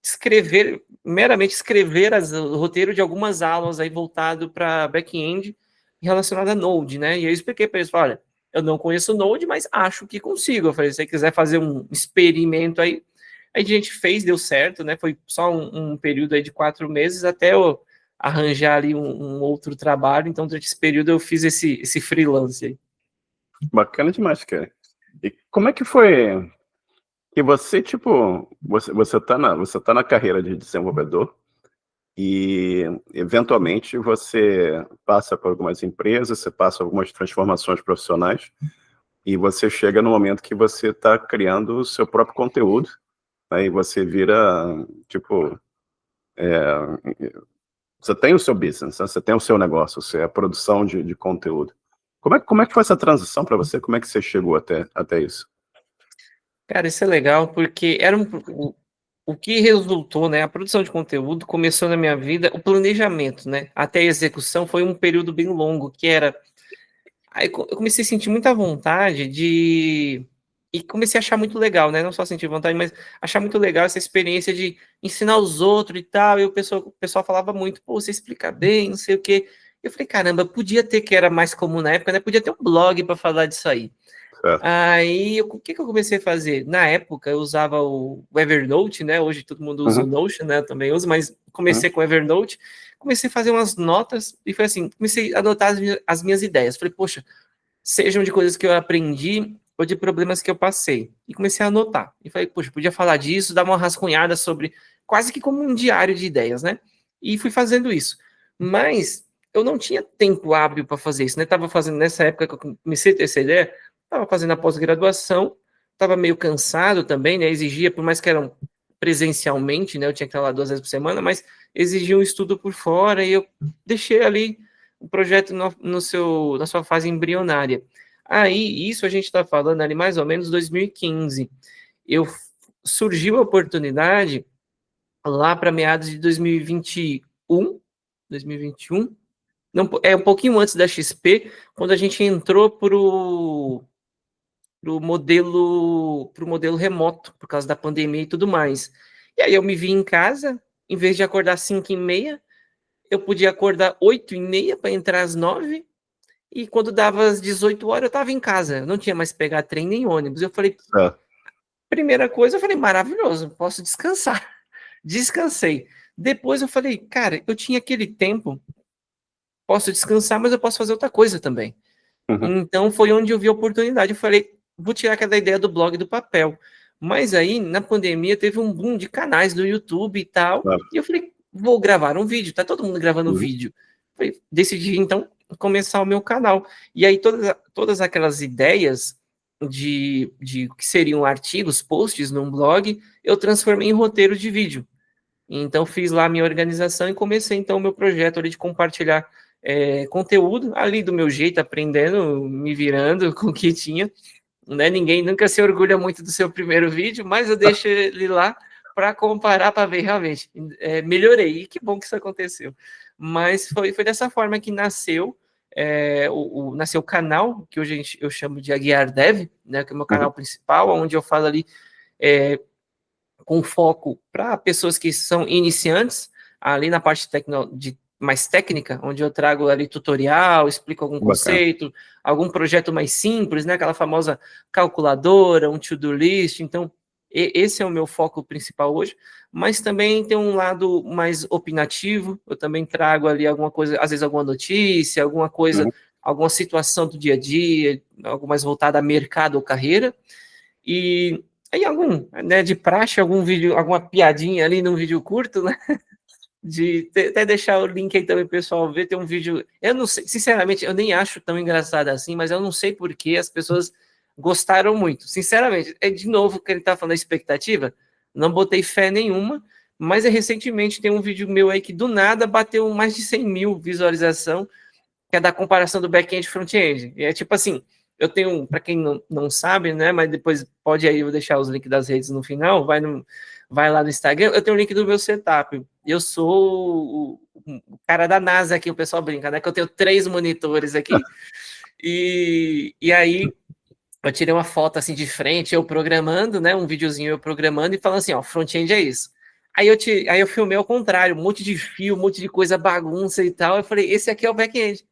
escrever, meramente escrever o roteiro de algumas aulas aí voltado para back-end relacionado a Node, né? E aí eu expliquei para eles, olha, eu não conheço Node, mas acho que consigo. Eu falei, se você quiser fazer um experimento aí, a gente fez, deu certo, né? Foi só um período aí de 4 meses até eu arranjar ali um outro trabalho. Então, durante esse período, eu fiz esse freelance aí. Bacana demais, cara. E como é que foi que você, tipo, você tá na carreira de desenvolvedor e, eventualmente, você passa por algumas empresas, você passa algumas transformações profissionais e você chega no momento que você está criando o seu próprio conteúdo, aí você vira, tipo, você tem o seu business, né? Você tem o seu negócio, você é a produção de conteúdo. Como é que foi essa transição para você? Como é que você chegou até isso? Cara, isso é legal porque o que resultou, né? A produção de conteúdo começou na minha vida, o planejamento, né? Até a execução foi um período bem longo, que era. Aí eu comecei a sentir muita vontade de. E comecei a achar muito legal, né? Não só sentir vontade, mas achar muito legal essa experiência de ensinar os outros e tal. E o pessoal falava muito, pô, você explica bem, não sei o quê. Eu falei, caramba, podia ter, que era mais comum na época, né? Podia ter um blog para falar disso aí. Certo. Aí, o que eu comecei a fazer? Na época, eu usava o Evernote, né? Hoje todo mundo usa o Uhum, Notion, né? Eu também uso, mas uhum, comecei com o Evernote, comecei a fazer umas notas e foi assim, comecei a anotar as minhas ideias. Falei, poxa, sejam de coisas que eu aprendi ou de problemas que eu passei. E comecei a anotar. E falei, poxa, podia falar disso, dar uma rascunhada sobre, quase que como um diário de ideias, né? E fui fazendo isso. Mas eu não tinha tempo hábil para fazer isso, né? Tava fazendo nessa época que eu comecei a ter essa ideia, tava fazendo a pós-graduação, tava meio cansado também, né? Exigia, por mais que eram presencialmente, né? Eu tinha que estar lá 2 vezes por semana, mas exigia um estudo por fora e eu deixei ali o projeto na sua fase embrionária. Aí, isso a gente está falando ali mais ou menos 2015. Eu surgiu a oportunidade lá para meados de 2021, não, é um pouquinho antes da XP, quando a gente entrou para o modelo remoto, por causa da pandemia e tudo mais. E aí eu me vi em casa, em vez de acordar 5h30, eu podia acordar 8h30 para entrar às 9h, e quando dava às 18 horas, eu estava em casa. Eu não tinha mais que pegar trem nem ônibus. Eu falei, certo. primeira coisa, eu falei, maravilhoso, posso descansar. Descansei. Depois eu falei, cara, eu tinha aquele tempo, posso descansar, mas eu posso fazer outra coisa também. Uhum, Então foi onde eu vi a oportunidade. Eu falei, vou tirar aquela ideia do blog do papel. Mas aí, na pandemia, teve um boom de canais do YouTube e tal. claro. E eu falei, vou gravar um vídeo, tá todo mundo gravando Uhum, vídeo. Falei, decidi, então, começar o meu canal. E aí, todas aquelas ideias de que seriam artigos, posts num blog, eu transformei em roteiro de vídeo. Então, fiz lá a minha organização e comecei, então, o meu projeto ali de compartilhar conteúdo, ali do meu jeito, aprendendo, me virando com o que tinha, né? Ninguém nunca se orgulha muito do seu primeiro vídeo, mas eu deixo ele lá para comparar, para ver realmente. Melhorei, e que bom que isso aconteceu. Mas foi dessa forma que nasceu nasceu o canal, que hoje eu chamo de Aguiar Dev, né, que é o meu canal uhum, principal, onde eu falo ali é, com foco para pessoas que são iniciantes, ali na parte mais técnica, onde eu trago ali tutorial, explico algum bacana. conceito, algum projeto mais simples, né? Aquela famosa calculadora, um to-do list. Então, esse é o meu foco principal hoje, mas também tem um lado mais opinativo. Eu também trago ali alguma coisa, às vezes alguma notícia, alguma coisa, Uhum, alguma situação do dia a dia, algo mais voltado a mercado ou carreira. E aí né, de praxe, algum vídeo, alguma piadinha ali num vídeo curto, né? Até deixar o link aí também, pessoal, ver, tem um vídeo, eu não sei, sinceramente, eu nem acho tão engraçado assim, mas eu não sei por que as pessoas gostaram muito, sinceramente, de novo que ele tá falando da expectativa, não botei fé nenhuma, mas recentemente tem um vídeo meu aí que do nada bateu mais de 100 mil visualização, que é da comparação do back-end e front-end, e é tipo assim, eu tenho, para quem não sabe, né, mas depois pode aí, eu vou deixar os links das redes no final, vai lá no Instagram, eu tenho o link do meu setup. Eu sou o cara da NASA aqui, o pessoal brinca, né, que eu tenho 3 monitores aqui. E aí eu tirei uma foto assim de frente, eu programando, né? Um videozinho eu programando e falando assim, ó, front-end é isso. Aí eu filmei ao contrário, um monte de fio, um monte de coisa bagunça e tal. Eu falei, esse aqui é o back-end.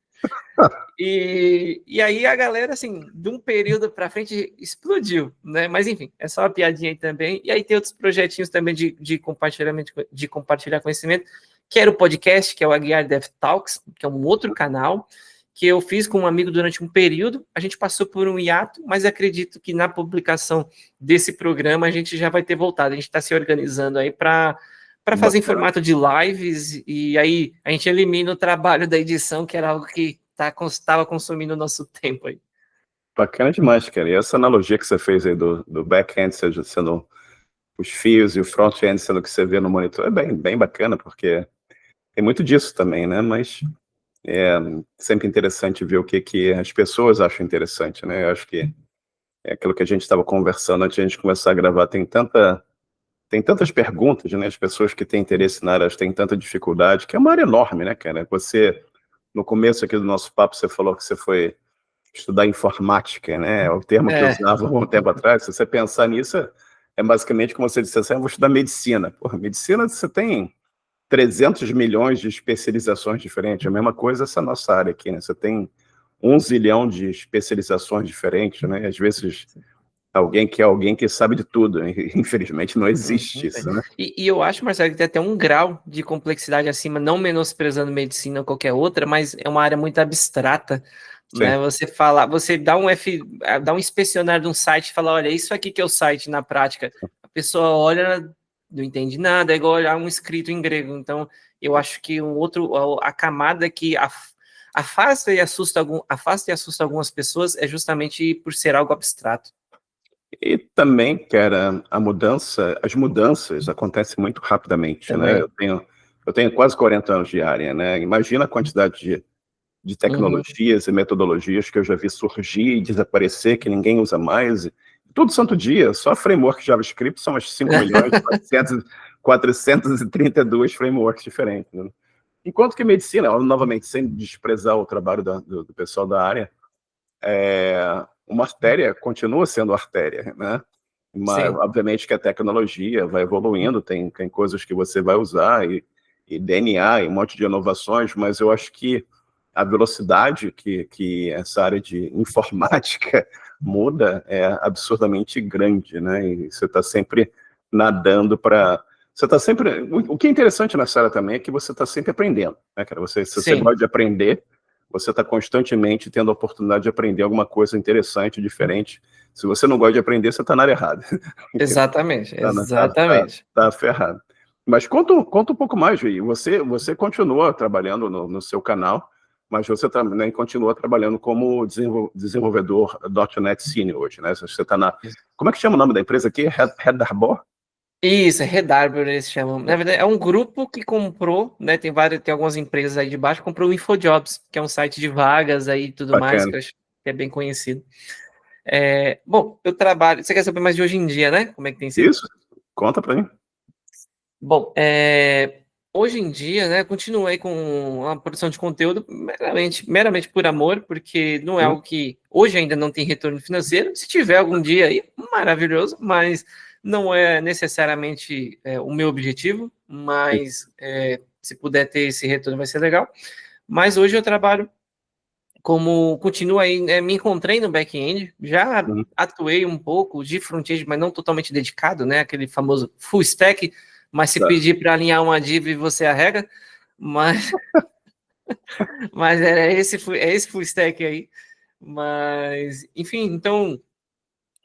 E aí a galera, assim, de um período para frente explodiu, né? Mas enfim, é só uma piadinha aí também. E aí tem outros projetinhos também de compartilhamento, de compartilhar conhecimento, que era o podcast, que é o Aguiar Dev Talks, que é um outro canal que eu fiz com um amigo durante um período. A gente passou por um hiato, mas acredito que na publicação desse programa a gente já vai ter voltado. A gente está se organizando aí para fazer em formato de lives, e aí a gente elimina o trabalho da edição, que era algo que estava consumindo o nosso tempo aí. Bacana demais, cara. E essa analogia que você fez aí do back-end sendo os fios e o front-end sendo o que você vê no monitor é bem bacana, porque tem muito disso também, né? Mas é sempre interessante ver o que as pessoas acham interessante, né? Eu acho que é aquilo que a gente estava conversando antes de a gente começar a gravar. Tem tantas perguntas, né? As pessoas que têm interesse na área elas têm tanta dificuldade, que é uma área enorme, né, cara? Você, no começo aqui do nosso papo, você falou que você foi estudar informática, né? É o termo que usava há um tempo atrás. Se você pensar nisso, é basicamente como você disse assim, eu vou estudar medicina. Porra, medicina você tem 300 milhões de especializações diferentes. A mesma coisa essa nossa área aqui, né? Você tem 1 zilhão de especializações diferentes, né? Às vezes alguém que sabe de tudo. Infelizmente não existe isso, né? E eu acho, Marcelo, que tem até um grau de complexidade acima, não menosprezando medicina ou qualquer outra, mas é uma área muito abstrata, né? Você dá dá um inspecionar de um site e fala, olha, isso aqui que é o site na prática. A pessoa olha, não entende nada, é igual olhar um escrito em grego. Então, eu acho que a camada que afasta e assusta algumas pessoas é justamente por ser algo abstrato. E também, cara, as mudanças acontecem muito rapidamente, né? Eu tenho quase 40 anos de área, né? Imagina a quantidade de tecnologias e metodologias que eu já vi surgir e desaparecer, que ninguém usa mais. Todo santo dia, só framework JavaScript são as 5 milhões, 432 frameworks diferentes, né? Enquanto que medicina, novamente, sem desprezar o trabalho do pessoal da área, uma artéria continua sendo artéria, né? Mas, obviamente que a tecnologia vai evoluindo, tem coisas que você vai usar, e DNA, e um monte de inovações, mas eu acho que a velocidade que essa área de informática muda é absurdamente grande, né? E você está sempre nadando para... Você está sempre... O que é interessante nessa área também é que você está sempre aprendendo, né, cara? Se você gosta de aprender, você está constantemente tendo a oportunidade de aprender alguma coisa interessante, diferente. Se você não gosta de aprender, você está na área errada. Exatamente, exatamente. Tá ferrado. Mas conta um pouco mais, Gui. Você continua trabalhando no seu canal, mas você também continua trabalhando como desenvolvedor .NET Senior hoje, né? Você está na... Como é que chama o nome da empresa aqui? Red Harbor? Isso, é Red Harbor, eles chamam. Na verdade, é um grupo que comprou, né? Tem algumas empresas aí de baixo, comprou o InfoJobs, que é um site de vagas aí e tudo mais, que eu acho que é bem conhecido. Bom, eu trabalho... Você quer saber mais de hoje em dia, né? Como é que tem sido? Isso, conta para mim. Bom, hoje em dia, né, continuo aí com a produção de conteúdo meramente por amor, porque não é algo que hoje ainda não tem retorno financeiro. Se tiver algum dia aí, maravilhoso, mas não é necessariamente o meu objetivo, mas se puder ter esse retorno vai ser legal. Mas hoje eu trabalho continuo aí, me encontrei no back-end, já atuei um pouco de front-end, mas não totalmente dedicado, né, aquele famoso full stack, mas se pedir para alinhar uma div, você arrega, mas é esse full stack aí. Mas, enfim, então,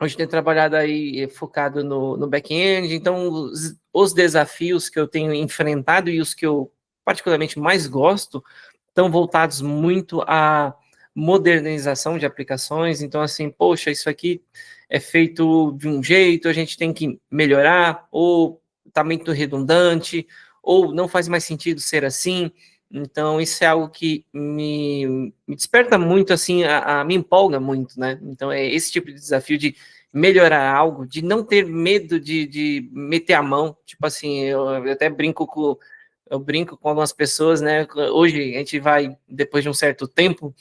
hoje tenho trabalhado aí focado no back-end, então os desafios que eu tenho enfrentado e os que eu particularmente mais gosto estão voltados muito à modernização de aplicações. Então, assim, poxa, isso aqui é feito de um jeito, a gente tem que melhorar, ou está muito redundante, ou não faz mais sentido ser assim. Então, isso é algo que me desperta muito, assim, me empolga muito, né? Então, é esse tipo de desafio de melhorar algo, de não ter medo de meter a mão. Tipo assim, eu até brinco com algumas pessoas, né? Hoje a gente vai, depois de um certo tempo,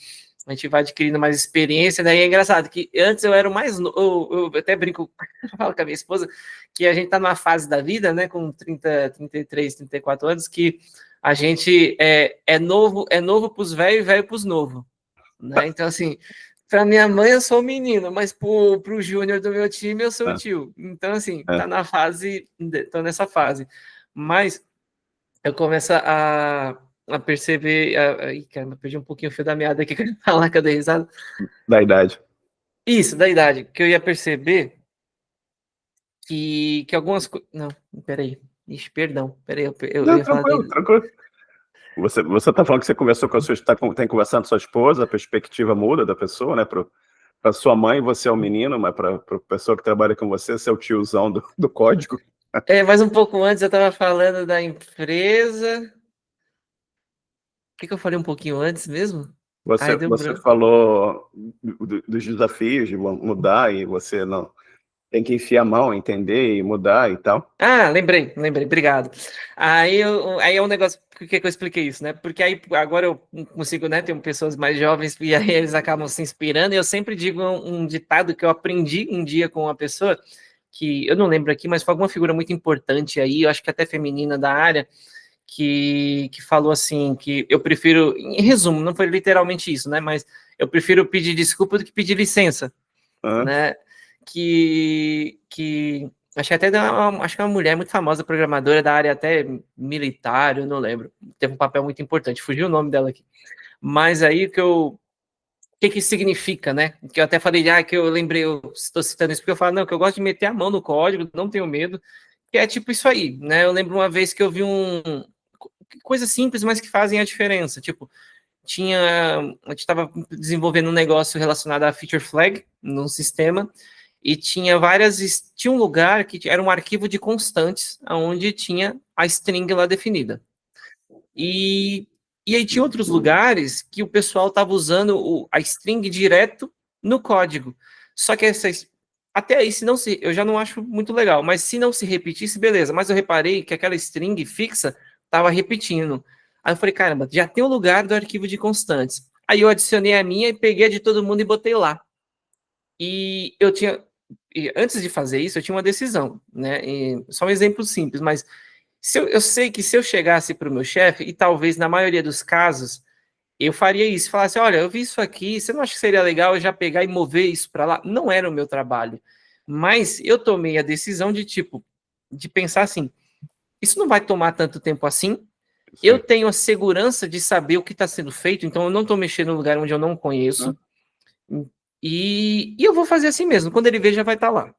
a gente vai adquirindo mais experiência, daí é engraçado que antes eu era o mais novo, eu até brinco, falo com a minha esposa, que a gente tá numa fase da vida, né, com 30, 33, 34 anos, que a gente é novo pros velhos e velho pros novos, né? Então, assim, para minha mãe eu sou o menino, mas pro júnior do meu time eu sou o tio. Então, assim, tá na fase, tô nessa fase. Mas eu começo a perceber. Ih, cara, perdi um pouquinho o fio da meada aqui que eu ia falar que eu dei risada. Da idade. Isso, da idade, que eu ia perceber que algumas coisas. Não, peraí. Ixi, perdão. Peraí, eu Não, ia falar. tranquilo, tranquilo. Você tá falando que você conversou com a sua, tem conversando com sua esposa, a perspectiva muda da pessoa, né? Para sua mãe, você é o menino, mas para a pessoa que trabalha com você, você é o tiozão do código. Mas um pouco antes eu estava falando da empresa. O que eu falei um pouquinho antes mesmo? Ai, deu Você branco. falou dos desafios de mudar e você não tem que enfiar a mão, entender e mudar e tal. Ah, lembrei, obrigado. Aí é um negócio, por que eu expliquei isso, né? Porque aí agora eu consigo, né, ter pessoas mais jovens e aí eles acabam se inspirando, e eu sempre digo um ditado que eu aprendi um dia com uma pessoa, que eu não lembro aqui, mas foi alguma figura muito importante aí, eu acho que até feminina da área, que falou assim, que eu prefiro, em resumo, não foi literalmente isso, né, mas eu prefiro pedir desculpa do que pedir licença, né, que acho que até acho que é uma mulher muito famosa, programadora da área até militar, eu não lembro, teve um papel muito importante, fugiu o nome dela aqui, mas aí o que significa, né? Que eu até falei, que eu lembrei, eu estou citando isso porque eu falo, não, que eu gosto de meter a mão no código, não tenho medo, que é tipo isso aí, né? Eu lembro uma vez que eu vi coisas simples, mas que fazem a diferença, tipo, a gente estava desenvolvendo um negócio relacionado a feature flag num sistema, e tinha um lugar que era um arquivo de constantes, onde tinha a string lá definida. E aí tinha outros lugares que o pessoal estava usando a string direto no código. Só que até aí, eu já não acho muito legal, mas se não se repetisse, beleza. Mas eu reparei que aquela string fixa estava repetindo. Aí eu falei, caramba, já tem o lugar do arquivo de constantes. Aí eu adicionei a minha e peguei a de todo mundo e botei lá. E antes de fazer isso, eu tinha uma decisão, né? Só um exemplo simples, mas eu sei que se eu chegasse para o meu chefe, e talvez na maioria dos casos, eu faria isso, falasse, olha, eu vi isso aqui, você não acha que seria legal eu já pegar e mover isso para lá? Não era o meu trabalho. Mas eu tomei a decisão de pensar assim, isso não vai tomar tanto tempo assim, eu tenho a segurança de saber o que está sendo feito, então eu não estou mexendo no lugar onde eu não conheço, e eu vou fazer assim mesmo, quando ele ver já vai estar lá.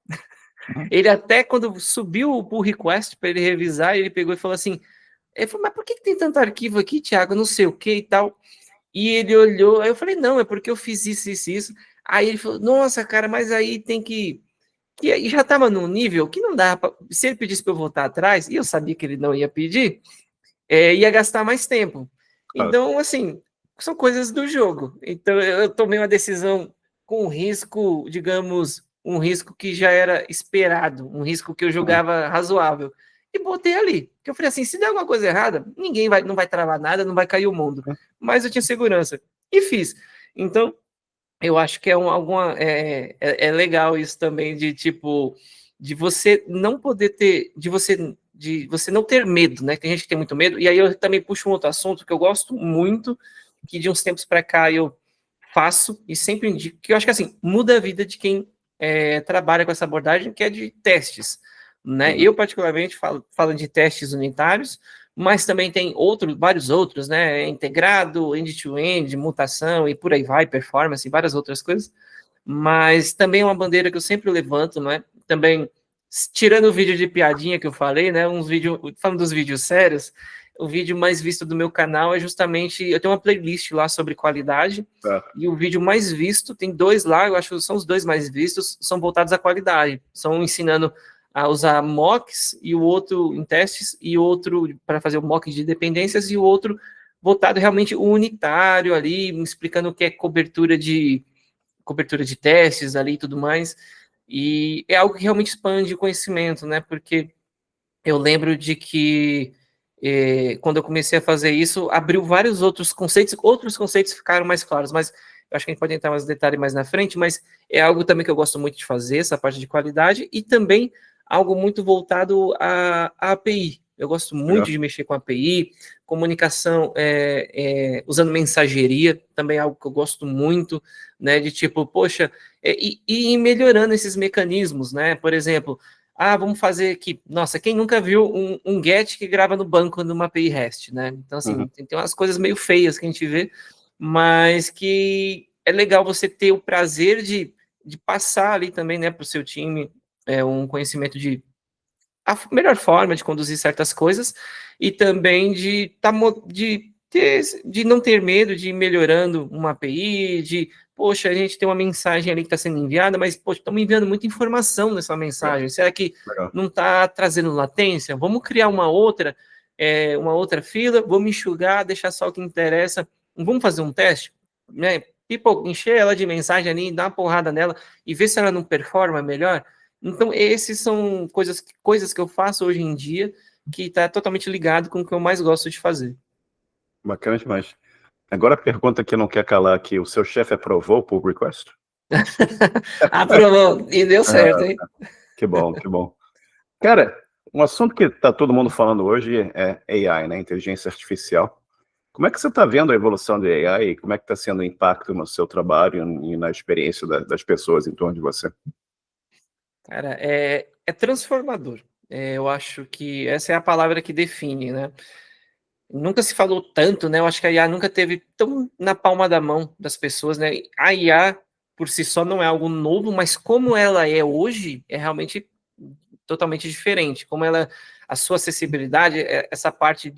Ele até, quando subiu o pull request para ele revisar, ele pegou e falou assim, mas por que tem tanto arquivo aqui, Thiago, não sei o que e tal, e ele olhou, aí eu falei, não, é porque eu fiz isso, isso, isso, aí ele falou, nossa, cara, mas aí tem que já estava num nível que não dá, se ele pedisse para eu voltar atrás, e eu sabia que ele não ia pedir, ia gastar mais tempo, então, assim, são coisas do jogo, então eu tomei uma decisão com risco, digamos, um risco que já era esperado, um risco que eu julgava razoável, e botei ali, que eu falei assim, se der alguma coisa errada, não vai travar nada, não vai cair o mundo, mas eu tinha segurança, e fiz, então, eu acho que é legal isso também, de você não poder ter, de você não ter medo, né, tem gente que tem muito medo, e aí eu também puxo um outro assunto que eu gosto muito, que de uns tempos para cá eu faço e sempre indico, que eu acho que assim, muda a vida de quem trabalha com essa abordagem, que é de testes, né? Eu particularmente falo de testes unitários, mas também tem vários outros, né? Integrado, end-to-end, mutação e por aí vai, performance e várias outras coisas, mas também é uma bandeira que eu sempre levanto, né? Também, tirando o vídeo de piadinha que eu falei, né? Falando dos vídeos sérios, o vídeo mais visto do meu canal é justamente, eu tenho uma playlist lá sobre qualidade, e o vídeo mais visto, tem 2 lá, eu acho que são os 2 mais vistos, são voltados à qualidade, são ensinando a usar mocks, e o outro em testes, e outro para fazer o mock de dependências, e o outro voltado realmente unitário ali, explicando o que é cobertura de testes ali e tudo mais, e é algo que realmente expande o conhecimento, né, porque eu lembro de que quando eu comecei a fazer isso, abriu vários outros conceitos ficaram mais claros, mas eu acho que a gente pode entrar mais detalhes mais na frente, mas é algo também que eu gosto muito de fazer, essa parte de qualidade, e também algo muito voltado à API. Eu gosto muito de mexer com API, comunicação usando mensageria, também é algo que eu gosto muito, né, de tipo, poxa, e ir melhorando esses mecanismos, né, por exemplo, vamos fazer aqui. Nossa, quem nunca viu um GET que grava no banco numa API REST, né? Então, assim, tem umas coisas meio feias que a gente vê, mas que é legal você ter o prazer de passar ali também, né, para o seu time um conhecimento de a melhor forma de conduzir certas coisas e também de não ter medo de ir melhorando uma API, poxa, a gente tem uma mensagem ali que está sendo enviada, mas, poxa, estamos enviando muita informação nessa mensagem. Será que não está trazendo latência? Vamos criar uma outra fila, vamos enxugar, deixar só o que interessa. Vamos fazer um teste? Né? Encher ela de mensagem ali, dar uma porrada nela e ver se ela não performa melhor. Então, esses são coisas que eu faço hoje em dia que está totalmente ligado com o que eu mais gosto de fazer. Bacana demais. Agora a pergunta que não quer calar aqui, o seu chefe aprovou o pull request? Aprovou, e deu certo, hein? Que bom, que bom. Cara, um assunto que está todo mundo falando hoje é AI, né? Inteligência artificial. Como é que você está vendo a evolução da AI e como é que está sendo o impacto no seu trabalho e na experiência das pessoas em torno de você? Cara, é transformador. Eu acho que essa é a palavra que define, né? Nunca se falou tanto, né? Eu acho que a IA nunca teve tão na palma da mão das pessoas, né? A IA, por si só, não é algo novo, mas como ela é hoje, é realmente totalmente diferente. Como a sua acessibilidade, essa parte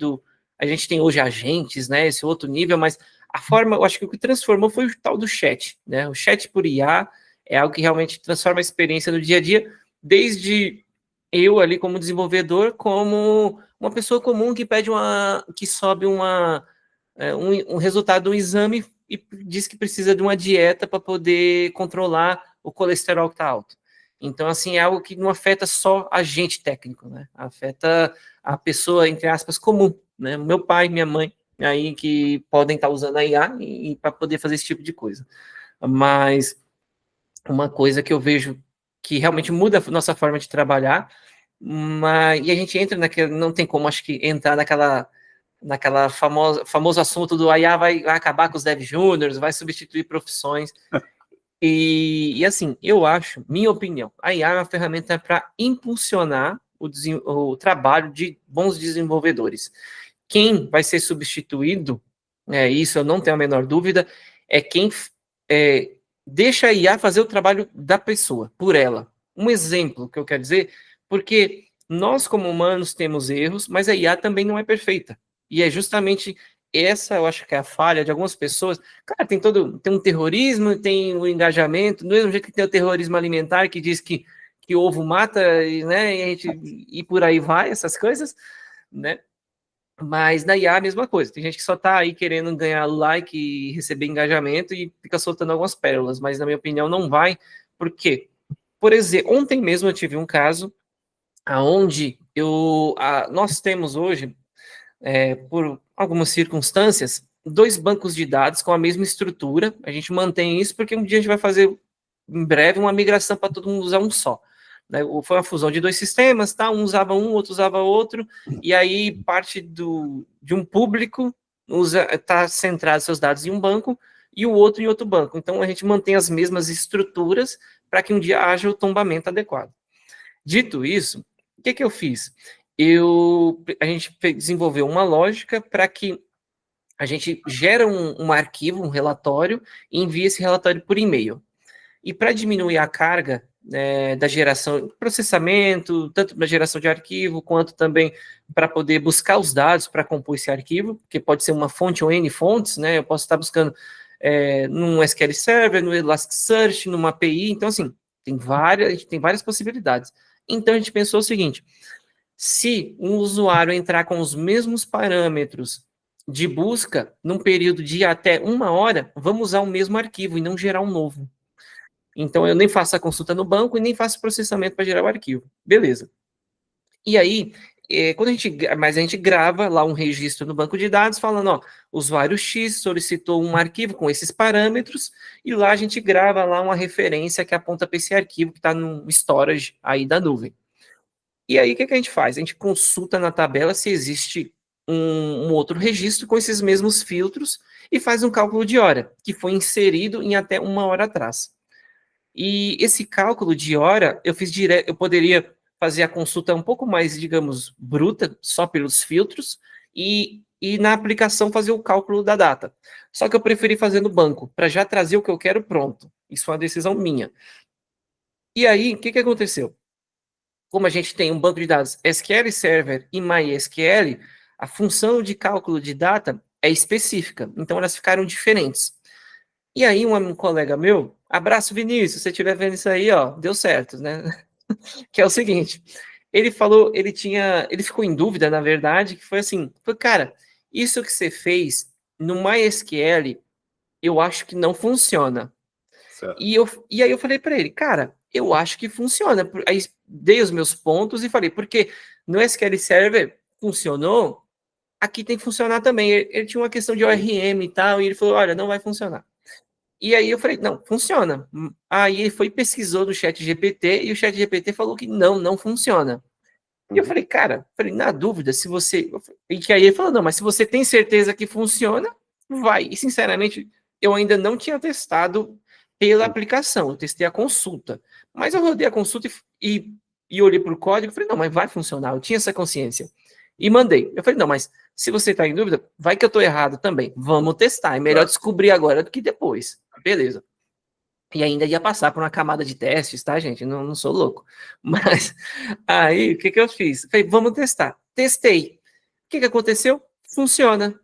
a gente tem hoje agentes, né? Esse outro nível, mas a forma, eu acho que o que transformou foi o tal do chat, né? O chat por IA é algo que realmente transforma a experiência no dia a dia, desde eu ali como desenvolvedor, como uma pessoa comum que que sobe um resultado do exame e diz que precisa de uma dieta para poder controlar o colesterol que está alto. Então, assim, é algo que não afeta só a gente técnico, né? Afeta a pessoa, entre aspas, comum, né? Meu pai, minha mãe, aí que podem estar usando a IA para poder fazer esse tipo de coisa. Mas uma coisa que eu vejo que realmente muda a nossa forma de trabalhar, e a gente entra não tem como, acho que, entrar naquela famoso assunto do IA vai acabar com os dev júniors, vai substituir profissões. E assim, eu acho, minha opinião, a IA é uma ferramenta para impulsionar o trabalho de bons desenvolvedores. Quem vai ser substituído, isso eu não tenho a menor dúvida, é quem deixa a IA fazer o trabalho da pessoa, por ela. Um exemplo que eu quero dizer, porque nós como humanos temos erros, mas a IA também não é perfeita. E é justamente essa, eu acho que é a falha de algumas pessoas. Cara, tem um terrorismo, tem o engajamento, do mesmo jeito que tem o terrorismo alimentar, que diz que ovo mata, né, e por aí vai, essas coisas, né? Mas na IA a mesma coisa. Tem gente que só tá aí querendo ganhar like e receber engajamento e fica soltando algumas pérolas, mas na minha opinião não vai. Por quê? Por exemplo, ontem mesmo eu tive um caso onde nós temos hoje, por algumas circunstâncias, 2 bancos de dados com a mesma estrutura. A gente mantém isso porque um dia a gente vai fazer, em breve, uma migração para todo mundo usar um só. Né? Foi uma fusão de 2 sistemas, tá? Um usava um, outro usava outro, e aí parte de um público está centrado seus dados em um banco e o outro em outro banco. Então a gente mantém as mesmas estruturas para que um dia haja o tombamento adequado. Dito isso, o que eu fiz? A gente desenvolveu uma lógica para que a gente gera um arquivo, um relatório, e envia esse relatório por e-mail. E para diminuir a carga da geração, processamento, tanto da geração de arquivo, quanto também para poder buscar os dados para compor esse arquivo, que pode ser uma fonte ou N fontes, né? Eu posso estar buscando num SQL Server, no Elasticsearch, numa API, então assim, a gente tem várias possibilidades. Então a gente pensou o seguinte: se um usuário entrar com os mesmos parâmetros de busca, num período de até 1 hora, vamos usar o mesmo arquivo e não gerar um novo. Então, eu nem faço a consulta no banco e nem faço processamento para gerar o arquivo. Beleza. E aí, mas a gente grava lá um registro no banco de dados falando, ó, usuário X solicitou um arquivo com esses parâmetros, e lá a gente grava lá uma referência que aponta para esse arquivo que está no storage aí da nuvem. E aí, o que a gente faz? A gente consulta na tabela se existe um outro registro com esses mesmos filtros e faz um cálculo de hora, que foi inserido em até 1 hora atrás. E esse cálculo de hora, eu fiz direto, eu poderia fazer a consulta um pouco mais, digamos, bruta, só pelos filtros, e na aplicação fazer o cálculo da data. Só que eu preferi fazer no banco, para já trazer o que eu quero pronto. Isso é uma decisão minha. E aí, o que aconteceu? Como a gente tem um banco de dados SQL Server e MySQL, a função de cálculo de data é específica, então elas ficaram diferentes. E aí um colega meu, abraço Vinícius, se você estiver vendo isso aí, ó, deu certo, né? Que é o seguinte, ele falou, ele ficou em dúvida, na verdade, que foi assim, cara, isso que você fez no MySQL, eu acho que não funciona. Certo. E aí eu falei para ele, cara, eu acho que funciona. Aí dei os meus pontos e falei, porque no SQL Server funcionou, aqui tem que funcionar também. Ele tinha uma questão de ORM e tal, e ele falou, olha, não vai funcionar. E aí eu falei, não, funciona. Aí ele foi e pesquisou no chat GPT, e o chat GPT falou que não funciona. E eu falei, cara, na dúvida, se você... E que aí ele falou, não, mas se você tem certeza que funciona, vai. E sinceramente, eu ainda não tinha testado pela aplicação, eu testei a consulta. Mas eu rodei a consulta e olhei para o código e falei, não, mas vai funcionar, eu tinha essa consciência. E mandei. Eu falei, não, mas se você está em dúvida, vai que eu estou errado também. Vamos testar, é melhor descobrir agora do que depois. Beleza. E ainda ia passar por uma camada de testes, tá, gente? Não sou louco. Mas aí, o que eu fiz? Falei, vamos testar. Testei. O que aconteceu? Funciona.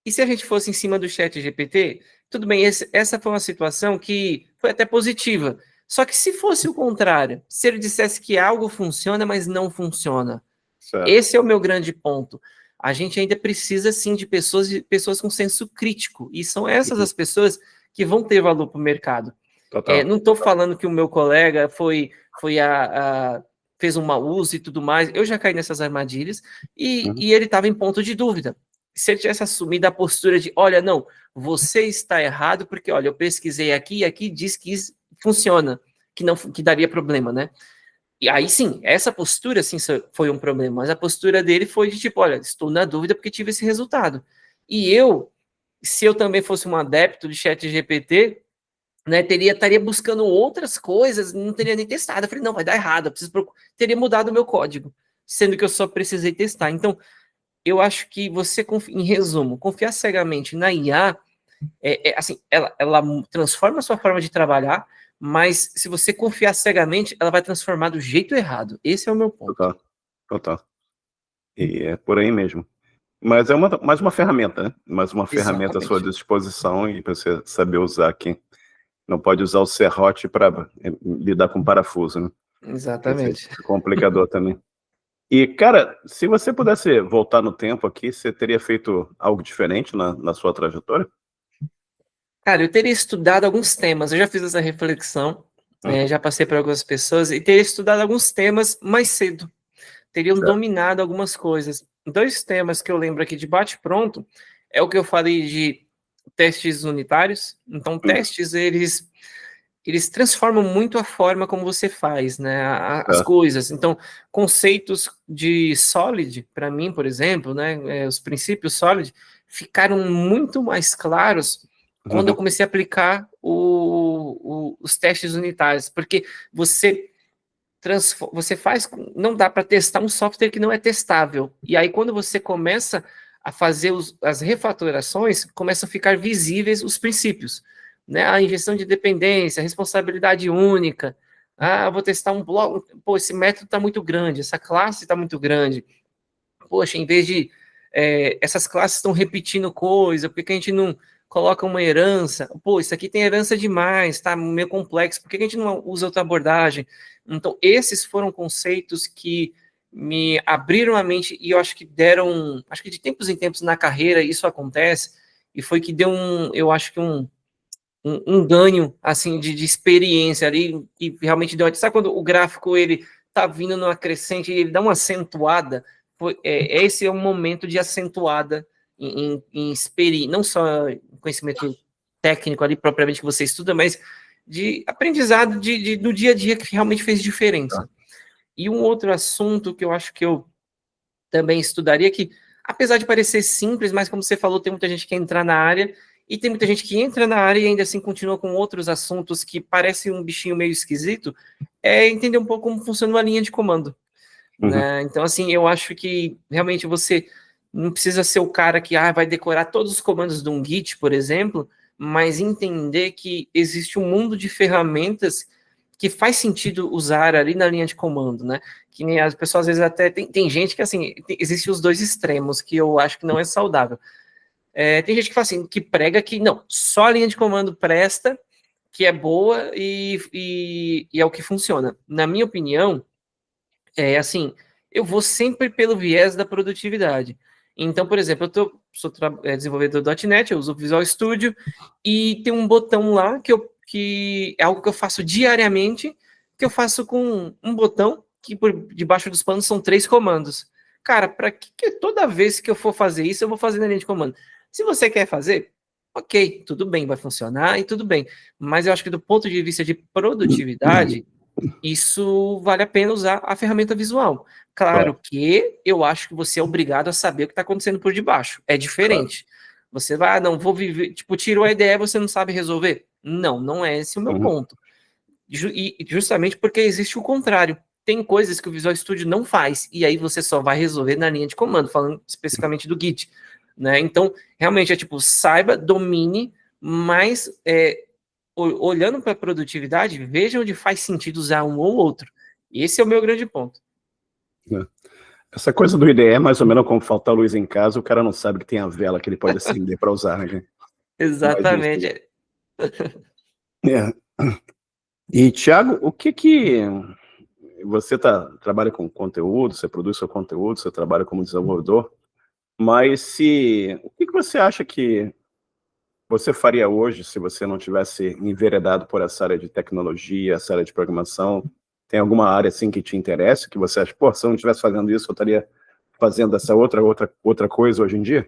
E se a gente fosse em cima do chat GPT, tudo bem, essa foi uma situação que foi até positiva. Só que se fosse o contrário, se ele dissesse que algo funciona, mas não funciona, Certo. esse é o meu grande ponto. A gente ainda precisa, sim, de pessoas com senso crítico. E são essas as pessoas que vão ter valor para o mercado. Não estou falando que o meu colega fez um mau uso e tudo mais. Eu já caí nessas armadilhas e ele estava em ponto de dúvida. Se ele tivesse assumido a postura de, olha, não, você está errado porque, olha, eu pesquisei aqui e aqui diz que isso funciona, que daria problema, né? E aí sim, essa postura sim foi um problema, mas a postura dele foi de tipo, olha, estou na dúvida porque tive esse resultado. E eu, se eu também fosse um adepto de ChatGPT, né, estaria buscando outras coisas, não teria nem testado. Eu falei, não, vai dar errado, eu preciso teria mudado o meu código, sendo que eu só precisei testar. Então, eu acho que você, em resumo, confiar cegamente na IA, assim, ela transforma a sua forma de trabalhar, mas se você confiar cegamente, ela vai transformar do jeito errado. Esse é o meu ponto. Total. E é por aí mesmo. Mas é mais uma ferramenta, né? Mais uma ferramenta à sua disposição e para você saber usar aqui. Não pode usar o serrote para lidar com parafuso, né? Exatamente. Esse é complicador também. E, cara, se você pudesse voltar no tempo aqui, você teria feito algo diferente na sua trajetória? Cara, eu teria estudado alguns temas, eu já fiz essa reflexão, já passei por algumas pessoas, e teria estudado alguns temas mais cedo, teriam dominado algumas coisas. 2 temas que eu lembro aqui de bate-pronto, é o que eu falei de testes unitários. Então, testes, eles transformam muito a forma como você faz, né, as coisas. Então, conceitos de Solid, para mim, por exemplo, né, os princípios Solid, ficaram muito mais claros quando eu comecei a aplicar os testes unitários, porque você faz, não dá para testar um software que não é testável. E aí, quando você começa a fazer as refatorações, começam a ficar visíveis os princípios, né? A injeção de dependência, responsabilidade única. Eu vou testar um bloco. Pô, esse método está muito grande, essa classe está muito grande. Poxa, em vez de essas classes estão repetindo coisa, por que a gente não coloca uma herança? Pô, isso aqui tem herança demais, tá meio complexo, por que a gente não usa outra abordagem? Então, esses foram conceitos que me abriram a mente e eu acho que deram, acho que de tempos em tempos na carreira isso acontece, e foi que deu eu acho que um ganho, assim, de experiência ali, e realmente deu, sabe quando o gráfico, ele tá vindo numa crescente e ele dá uma acentuada, esse é um momento de acentuada em experiência, não só conhecimento técnico ali, propriamente, que você estuda, mas de aprendizado do dia a dia, que realmente fez diferença. E um outro assunto que eu acho que eu também estudaria, que apesar de parecer simples, mas como você falou, tem muita gente que quer entrar na área, e tem muita gente que entra na área e ainda assim continua com outros assuntos que parecem um bichinho meio esquisito, é entender um pouco como funciona uma linha de comando, né? Então, assim, eu acho que realmente você não precisa ser o cara que vai decorar todos os comandos de um Git, por exemplo, mas entender que existe um mundo de ferramentas que faz sentido usar ali na linha de comando, né? Que nem as pessoas às vezes até tem gente que assim, existem os dois extremos que eu acho que não é saudável. Tem gente que fala assim, que prega que não, só a linha de comando presta, que é boa e é o que funciona. Na minha opinião, assim, eu vou sempre pelo viés da produtividade. Então, por exemplo, sou desenvolvedor do .NET, eu uso o Visual Studio e tem um botão lá que é algo que eu faço diariamente, que eu faço com um botão que por debaixo dos panos são 3 comandos. Cara, para que toda vez que eu for fazer isso, eu vou fazer na linha de comando? Se você quer fazer, ok, tudo bem, vai funcionar e tudo bem. Mas eu acho que do ponto de vista de produtividade, isso vale a pena usar a ferramenta visual. Claro que eu acho que você é obrigado a saber o que está acontecendo por debaixo. É diferente. Você vai, não, vou viver, tipo, tirou a ideia, você não sabe resolver? Não, não é esse o meu ponto. E justamente porque existe o contrário. Tem coisas que o Visual Studio não faz, e aí você só vai resolver na linha de comando, falando especificamente do Git, né? Então, realmente é tipo, saiba, domine, mas olhando para a produtividade, veja onde faz sentido usar um ou outro. Esse é o meu grande ponto. Essa coisa do IDE é mais ou menos como faltar luz em casa, o cara não sabe que tem a vela que ele pode acender para usar, né? Exatamente. E, Thiago, o que você trabalha com conteúdo, você produz seu conteúdo, você trabalha como desenvolvedor, mas o que você acha que você faria hoje se você não tivesse enveredado por essa área de tecnologia, essa área de programação? Tem alguma área assim que te interessa, que você acha, pô, se eu não estivesse fazendo isso, eu estaria fazendo essa outra coisa hoje em dia?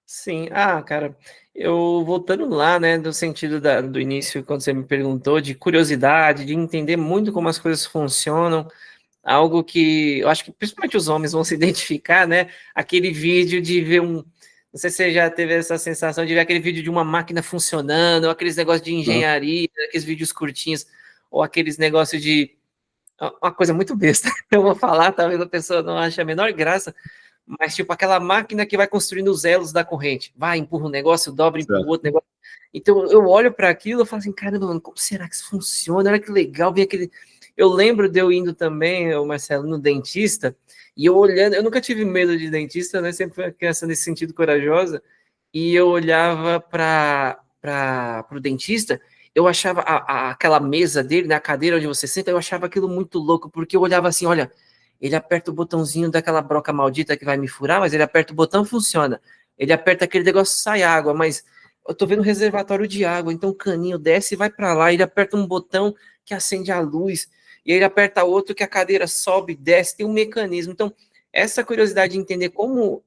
Sim, cara, eu voltando lá, né, do sentido do início, quando você me perguntou, de curiosidade, de entender muito como as coisas funcionam, algo que eu acho que principalmente os homens vão se identificar, né, aquele vídeo de ver não sei se você já teve essa sensação de ver aquele vídeo de uma máquina funcionando, ou aqueles negócios de engenharia, aqueles vídeos curtinhos, ou aqueles negócios de uma coisa muito besta, eu vou falar, talvez a pessoa não ache a menor graça, mas tipo aquela máquina que vai construindo os elos da corrente, vai, empurra um negócio, dobra, empurra outro negócio. Então eu olho para aquilo e falo assim, caramba, mano, como será que isso funciona? Olha que legal, vem aquele... Eu lembro de eu indo também, o Marcelo, no dentista, e eu olhando, eu nunca tive medo de dentista, né? Sempre fui uma criança nesse sentido corajosa, e eu olhava para o dentista, eu achava aquela mesa dele, na cadeira onde você senta, eu achava aquilo muito louco, porque eu olhava assim, olha, ele aperta o botãozinho daquela broca maldita que vai me furar, mas ele aperta o botão, funciona. Ele aperta aquele negócio, sai água, mas eu tô vendo um reservatório de água, então o caninho desce e vai para lá, ele aperta um botão que acende a luz, e ele aperta outro que a cadeira sobe, desce, tem um mecanismo. Então, essa curiosidade de entender como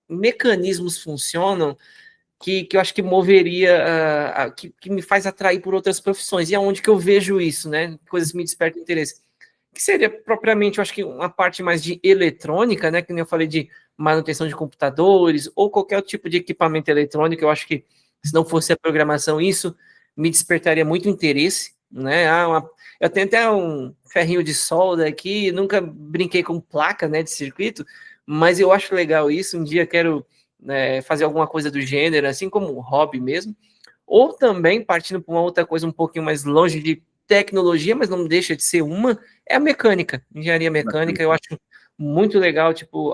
mecanismos funcionam, que eu acho que moveria, que me faz atrair por outras profissões. E aonde que eu vejo isso, né? Coisas que me despertam interesse. Que seria propriamente, eu acho que uma parte mais de eletrônica, né? Que nem eu falei de manutenção de computadores, ou qualquer tipo de equipamento eletrônico. Eu acho que se não fosse a programação, isso me despertaria muito interesse, né? Eu tenho até um ferrinho de solda aqui, nunca brinquei com placa, né, de circuito, mas eu acho legal isso. Um dia quero fazer alguma coisa do gênero, assim como um hobby mesmo, ou também partindo para uma outra coisa um pouquinho mais longe de tecnologia, mas não deixa de ser é a mecânica, engenharia mecânica. Eu acho muito legal, tipo,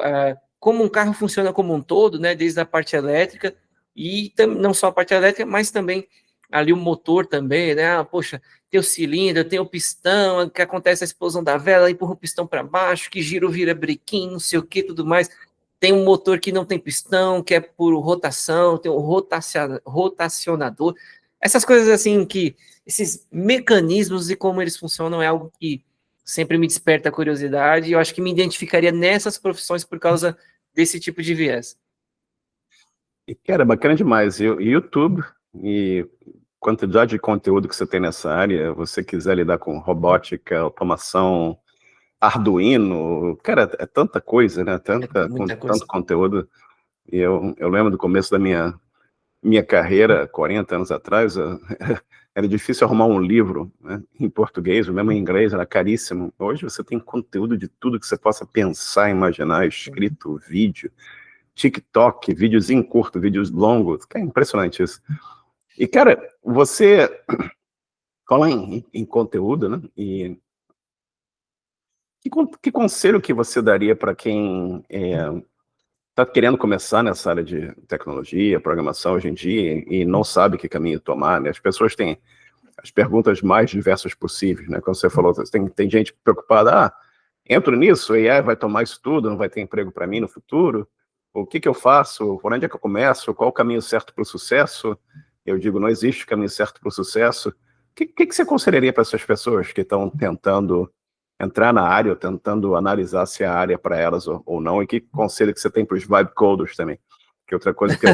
como um carro funciona como um todo, né, desde a parte elétrica, e não só a parte elétrica, mas também ali o motor também, né? Ah, poxa, tem o cilindro, tem o pistão, que acontece a explosão da vela, empurra o pistão para baixo, que gira, vira brequim, não sei o que, tudo mais. Tem um motor que não tem pistão, que é por rotação, tem um rotacionador. Essas coisas assim que esses mecanismos e como eles funcionam é algo que sempre me desperta a curiosidade e eu acho que me identificaria nessas profissões por causa desse tipo de viés. E, cara, bacana demais. E YouTube e quantidade de conteúdo que você tem nessa área, você quiser lidar com robótica, automação, Arduino, cara, é tanta coisa, né? Muita Tanto coisa. conteúdo. E eu lembro do começo da minha carreira, 40 anos atrás, era difícil arrumar um livro, né, em português, ou mesmo em inglês, era caríssimo. Hoje você tem conteúdo de tudo que você possa pensar, imaginar, escrito, vídeo, TikTok, videozinho curto, vídeos longos, é impressionante isso. E, cara, você fala em conteúdo, né, e que conselho que você daria para quem está querendo começar nessa área de tecnologia, programação hoje em dia e não sabe que caminho tomar, né? As pessoas têm as perguntas mais diversas possíveis, né? Como você falou, tem gente preocupada, entro nisso, a AI vai tomar isso tudo, não vai ter emprego para mim no futuro? O que eu faço? Por onde é que eu começo? Qual o caminho certo para o sucesso? Eu digo, não existe caminho certo para o sucesso. Que você aconselharia para essas pessoas que estão tentando entrar na área, ou tentando analisar se a área é para elas ou não, e que conselho que você tem para os vibe coders também? Que outra coisa que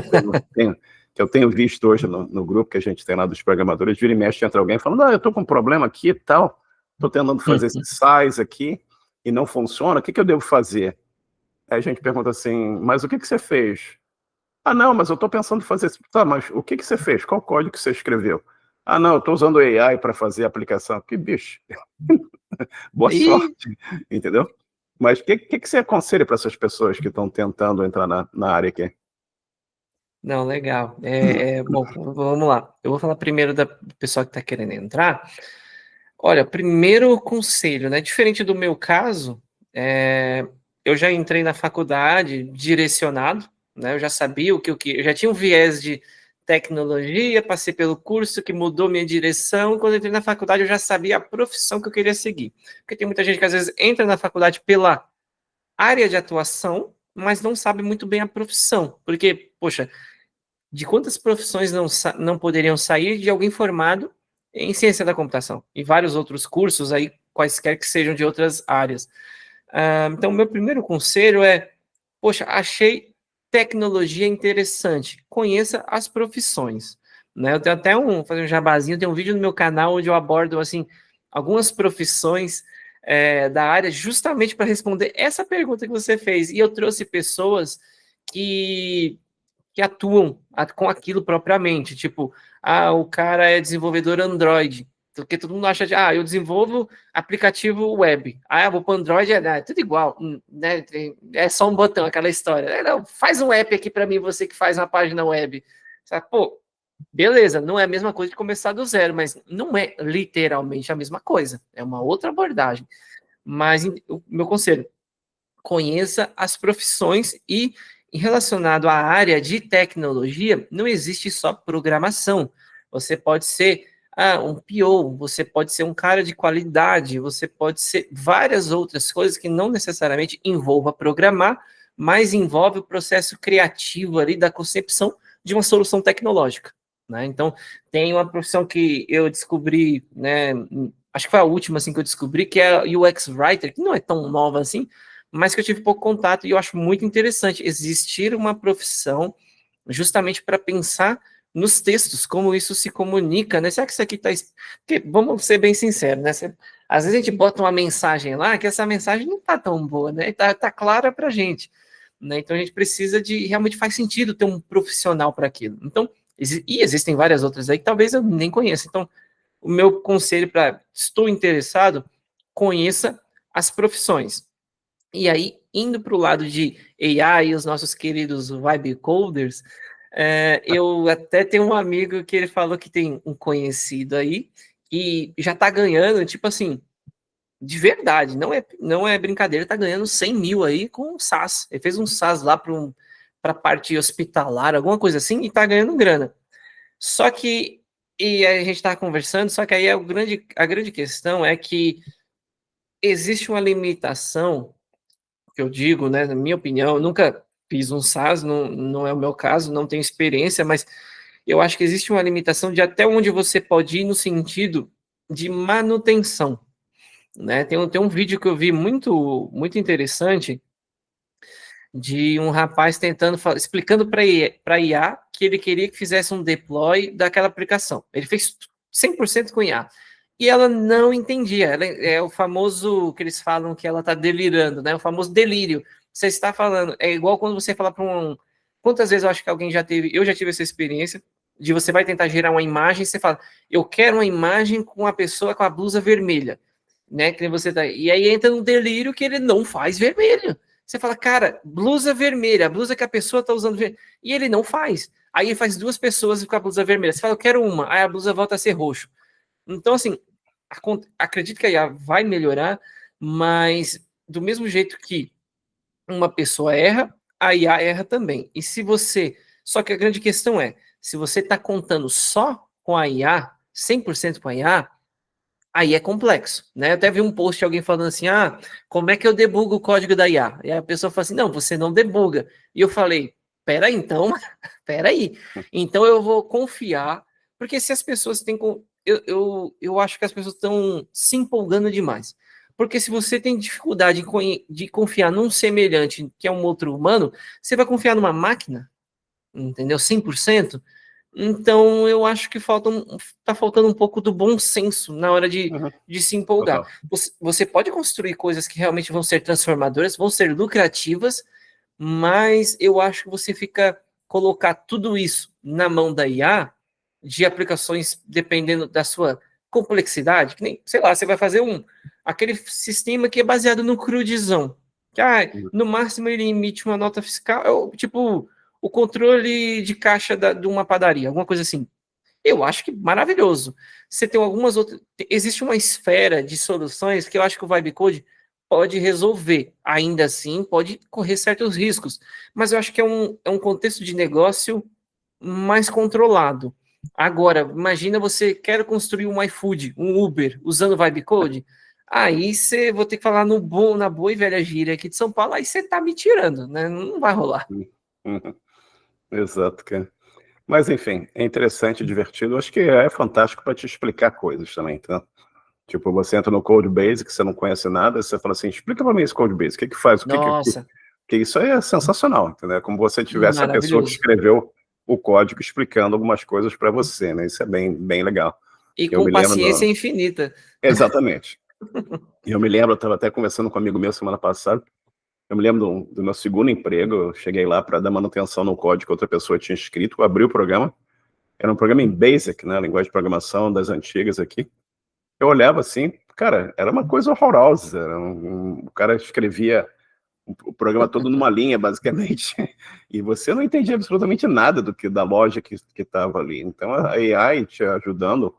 eu tenho visto hoje no grupo que a gente tem lá dos programadores, vira e mexe, entra alguém falando, eu estou com um problema aqui e tal, estou tentando fazer esse size aqui e não funciona, o que eu devo fazer? Aí a gente pergunta assim, mas o que você fez? Não, mas eu estou pensando em fazer isso. Tá, mas o que você fez? Qual código que você escreveu? Não, eu estou usando AI para fazer a aplicação. Que bicho. Boa sorte, entendeu? Mas o que você aconselha para essas pessoas que estão tentando entrar na área aqui? Não, legal. Bom, vamos lá. Eu vou falar primeiro do pessoal que está querendo entrar. Olha, primeiro conselho, né? Diferente do meu caso, eu já entrei na faculdade direcionado, né? Eu já sabia eu já tinha um viés de tecnologia, passei pelo curso que mudou minha direção. E quando eu entrei na faculdade, eu já sabia a profissão que eu queria seguir. Porque tem muita gente que às vezes entra na faculdade pela área de atuação, mas não sabe muito bem a profissão. Porque, poxa, de quantas profissões não poderiam sair de alguém formado em ciência da computação e vários outros cursos aí, quaisquer que sejam de outras áreas. Então, meu primeiro conselho é, poxa, achei tecnologia interessante, conheça as profissões. Né? Eu tenho até fazer um jabazinho, tem um vídeo no meu canal onde eu abordo, assim, algumas profissões da área justamente para responder essa pergunta que você fez. E eu trouxe pessoas que atuam com aquilo propriamente, tipo, o cara é desenvolvedor Android, porque todo mundo acha de, eu desenvolvo aplicativo web, eu vou para Android, é tudo igual, né, é só um botão, aquela história, não, faz um app aqui para mim, você que faz uma página web, sabe? Pô, beleza, não é a mesma coisa de começar do zero, mas não é literalmente a mesma coisa, é uma outra abordagem, mas o meu conselho, conheça as profissões e relacionado à área de tecnologia, não existe só programação. Você pode ser um PO, você pode ser um cara de qualidade, você pode ser várias outras coisas que não necessariamente envolva programar, mas envolve o processo criativo ali da concepção de uma solução tecnológica. Né? Então, tem uma profissão que eu descobri, né, acho que foi a última assim, que eu descobri, que é UX Writer, que não é tão nova assim, mas que eu tive pouco contato e eu acho muito interessante existir uma profissão justamente para pensar nos textos, como isso se comunica, né? Será que isso aqui está... Porque, vamos ser bem sinceros, né? Às vezes a gente bota uma mensagem lá que essa mensagem não está tão boa, né? Tá clara para a gente, né? Então a gente precisa realmente faz sentido ter um profissional para aquilo. Então, e existem várias outras aí que talvez eu nem conheça. Então, o meu conselho para estou interessado, conheça as profissões. E aí, indo para o lado de AI e os nossos queridos vibe coders, eu até tenho um amigo que ele falou que tem um conhecido aí que já está ganhando, tipo assim, de verdade, não é brincadeira, está ganhando 100 mil aí com o SaaS. Ele fez um SaaS lá para a parte hospitalar, alguma coisa assim, e está ganhando grana. Só que E aí a gente estava conversando, só que aí a grande questão é que existe uma limitação, que eu digo, né, na minha opinião, eu nunca fiz um SaaS, não é o meu caso, não tenho experiência, mas eu acho que existe uma limitação de até onde você pode ir no sentido de manutenção, né? Tem um vídeo que eu vi muito interessante de um rapaz explicando para a IA que ele queria que fizesse um deploy daquela aplicação. Ele fez 100% com IA. E ela não entendia. Ela é o famoso que eles falam que ela está delirando, né? O famoso delírio. Você está falando, é igual quando você fala para um. Quantas vezes eu acho que alguém já teve, eu já tive essa experiência, de você vai tentar gerar uma imagem, e você fala, eu quero uma imagem com a pessoa com a blusa vermelha, né? Que você tá, e aí entra num delírio que ele não faz vermelho. Você fala, cara, blusa vermelha, a blusa que a pessoa tá usando, e ele não faz. Aí ele faz duas pessoas com a blusa vermelha. Você fala, eu quero uma, aí a blusa volta a ser roxo. Então, assim, acredito que a IA vai melhorar, mas do mesmo jeito que uma pessoa erra, a IA erra também. E se você. Só que a grande questão é: se você está contando só com a IA, 100% com a IA, aí é complexo, né? Eu até vi um post de alguém falando assim: ah, como é que eu debugo o código da IA? E a pessoa fala assim: não, você não debuga. E eu falei: peraí, então, peraí. Então eu vou confiar, porque se as pessoas têm. Eu acho que as pessoas estão se empolgando demais. Porque se você tem dificuldade de confiar num semelhante que é um outro humano, você vai confiar numa máquina, entendeu? 100%. Então, eu acho que tá faltando um pouco do bom senso na hora Uhum. de se empolgar. Total. Você pode construir coisas que realmente vão ser transformadoras, vão ser lucrativas, mas eu acho que você fica colocar tudo isso na mão da IA, de aplicações dependendo da sua complexidade, que nem, sei lá, você vai fazer aquele sistema que é baseado no crudizão, que no máximo ele emite uma nota fiscal, tipo o controle de caixa de uma padaria, alguma coisa assim. Eu acho que maravilhoso. Você tem algumas outras. Existe uma esfera de soluções que eu acho que o Vibe Code pode resolver. Ainda assim, pode correr certos riscos. Mas eu acho que é um contexto de negócio mais controlado. Agora, imagina você quer construir um iFood, um Uber, usando o Vibe Code. Aí você vou ter que falar na boa e velha gíria aqui de São Paulo, aí você tá me tirando, né? Não vai rolar. Uhum. Exato, cara. Mas enfim, é interessante, divertido. Eu acho que é fantástico para te explicar coisas também, tá? Tipo, você entra no Codebase, que você não conhece nada, você fala assim, explica para mim esse Codebase, o que que faz, Nossa, que isso aí é sensacional, entendeu? Como você tivesse a pessoa que maravilhoso. escreveu o código explicando algumas coisas para você, né? Isso é bem legal. E Eu com me lembro paciência infinita. Exatamente. Eu me lembro, eu estava até conversando com um amigo meu semana passada, eu me lembro do meu segundo emprego, eu cheguei lá para dar manutenção no código que outra pessoa tinha escrito, eu abri o programa, era um programa em Basic, né, linguagem de programação das antigas aqui. Eu olhava assim, cara, era uma coisa horrorosa. O cara escrevia o programa todo numa linha, basicamente, e você não entendia absolutamente nada da loja que estava ali. Então, a AI te ajudando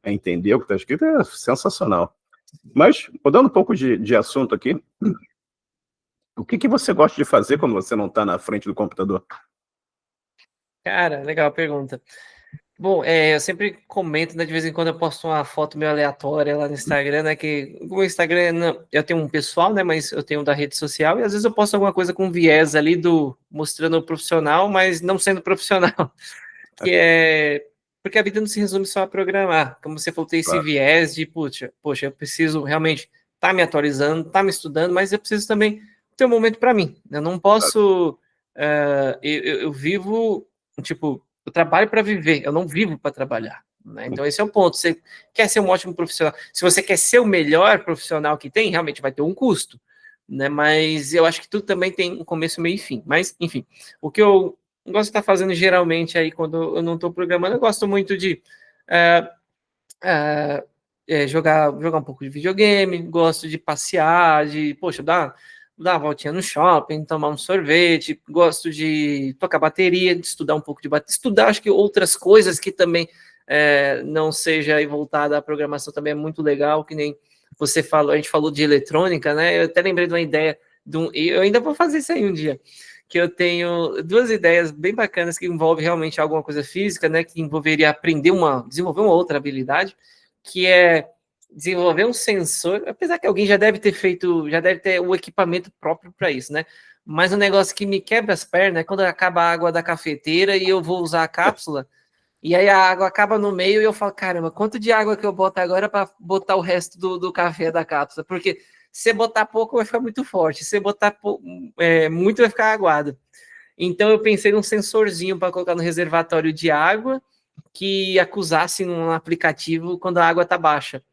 a entender o que está escrito é sensacional. Mas, mudando um pouco de assunto aqui, o que você gosta de fazer quando você não está na frente do computador? Cara, legal a pergunta. Bom, eu sempre comento, né, de vez em quando eu posto uma foto meio aleatória lá no Instagram, né, que o Instagram, eu tenho um pessoal, né, mas eu tenho um da rede social, e às vezes eu posto alguma coisa com viés ali mostrando o profissional, mas não sendo profissional, que é, porque a vida não se resume só a programar, como você falou, tem esse Claro, viés de, poxa, eu preciso realmente estar me atualizando, estar me estudando, mas eu preciso também ter um momento para mim, eu não claro. posso, eu vivo, tipo, eu trabalho para viver, eu não vivo para trabalhar. Né? Então, esse é o ponto. Você quer ser um ótimo profissional. Se você quer ser o melhor profissional que tem, realmente vai ter um custo. Né? Mas eu acho que tudo também tem um começo, meio e fim. Mas, enfim, o que eu gosto de estar fazendo geralmente aí quando eu não estou programando, eu gosto muito de é, jogar um pouco de videogame, gosto de passear, poxa, dar uma voltinha no shopping, tomar um sorvete, gosto de tocar bateria, de estudar um pouco de bateria, estudar acho que outras coisas que também não seja aí voltada à programação também é muito legal, que nem você falou, a gente falou de eletrônica, né? Eu até lembrei de uma ideia, eu ainda vou fazer isso aí um dia, que eu tenho duas ideias bem bacanas que envolvem realmente alguma coisa física, né? Que envolveria desenvolver uma outra habilidade, que é desenvolver um sensor, apesar que alguém já deve ter o equipamento próprio para isso, né? Mas um negócio que me quebra as pernas é quando acaba a água da cafeteira e eu vou usar a cápsula, e aí a água acaba no meio e eu falo, caramba, quanto de água que eu boto agora para botar o resto do café da cápsula? Porque se você botar pouco vai ficar muito forte, se você botar muito vai ficar aguado. Então eu pensei num sensorzinho para colocar no reservatório de água que acusasse num aplicativo quando a água está baixa,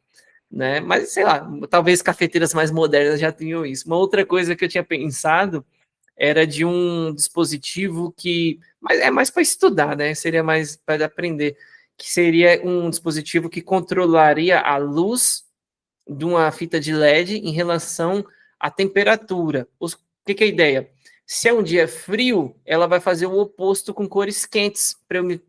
né? Mas sei lá, talvez cafeteiras mais modernas já tenham isso. Uma outra coisa que eu tinha pensado era de um dispositivo mas é mais para estudar, né? Seria mais para aprender, que seria um dispositivo que controlaria a luz de uma fita de LED em relação à temperatura. O que é a ideia? Se é um dia frio, ela vai fazer o oposto com cores quentes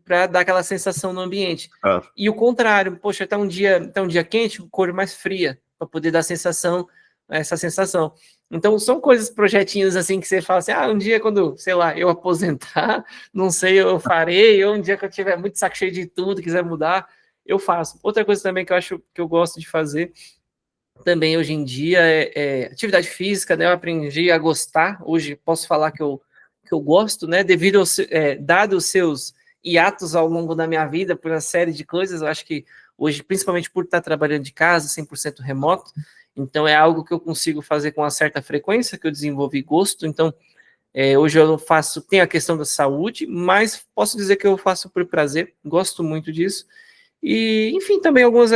para dar aquela sensação no ambiente. E o contrário, poxa, tá um dia quente, cor mais fria, para poder dar essa sensação. Então, são projetinhos assim que você fala assim, um dia quando, sei lá, eu aposentar, não sei, eu farei, ou um dia que eu tiver muito saco cheio de tudo, quiser mudar, eu faço. Outra coisa também que eu acho que eu gosto de fazer também hoje em dia é atividade física, né? Eu aprendi a gostar, hoje posso falar que eu gosto, né? Dado os seus hiatos ao longo da minha vida, por uma série de coisas, eu acho que hoje, principalmente por estar trabalhando de casa, 100% remoto, então é algo que eu consigo fazer com uma certa frequência, que eu desenvolvi gosto, então hoje eu tenho a questão da saúde, mas posso dizer que eu faço por prazer, gosto muito disso. E, enfim, também algumas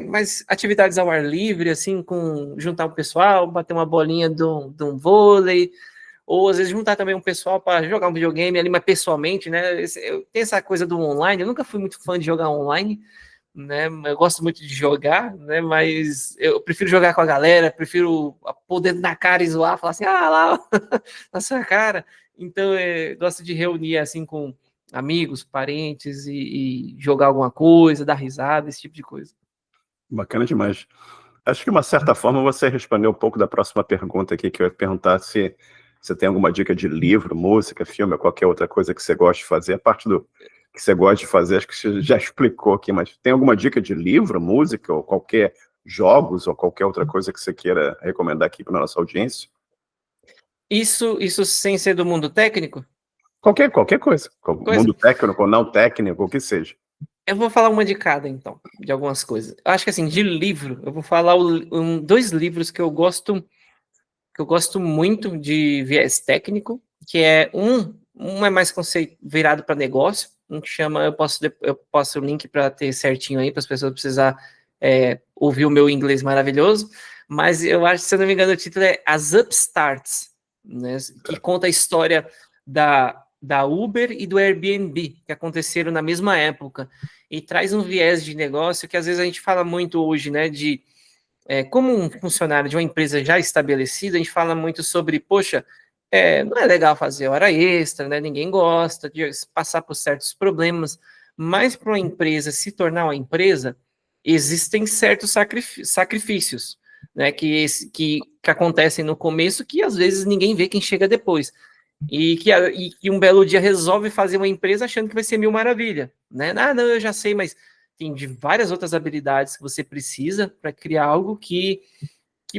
mais atividades ao ar livre, assim, juntar um pessoal, bater uma bolinha de um vôlei, ou às vezes juntar também um pessoal para jogar um videogame ali, mas pessoalmente, né? Eu tenho essa coisa do online, eu nunca fui muito fã de jogar online, né? Eu gosto muito de jogar, né? Mas eu prefiro jogar com a galera, prefiro pôr o dedo na cara e zoar, falar assim, lá, na sua cara. Então, gosto de reunir, assim, com amigos, parentes e jogar alguma coisa, dar risada, esse tipo de coisa. Bacana demais. Acho que, de uma certa forma, você respondeu um pouco da próxima pergunta aqui, que eu ia perguntar se você tem alguma dica de livro, música, filme, ou qualquer outra coisa que você gosta de fazer. A parte do que você gosta de fazer, acho que você já explicou aqui, mas tem alguma dica de livro, música, ou qualquer jogos, ou qualquer outra coisa que você queira recomendar aqui para a nossa audiência? Isso sem ser do mundo técnico? Qualquer coisa. Mundo técnico ou não técnico, o que seja. Eu vou falar uma de cada, então, de algumas coisas. Eu acho que, assim, de livro, eu vou falar dois livros que eu gosto muito de viés técnico, que é um é mais virado para negócio, um que chama, eu posso o link para ter certinho aí, para as pessoas precisar ouvir o meu inglês maravilhoso, mas eu acho, se eu não me engano, o título é As Upstarts, né, que conta a história da Uber e do Airbnb, que aconteceram na mesma época, e traz um viés de negócio que às vezes a gente fala muito hoje, né, de como um funcionário de uma empresa já estabelecida, a gente fala muito sobre, poxa, não é legal fazer hora extra, né, ninguém gosta de passar por certos problemas, mas para uma empresa se tornar uma empresa, existem certos sacrifícios, né, que acontecem no começo, que às vezes ninguém vê quem chega depois. E que um belo dia resolve fazer uma empresa achando que vai ser mil maravilha, né? Não, eu já sei, mas tem de várias outras habilidades que você precisa para criar algo que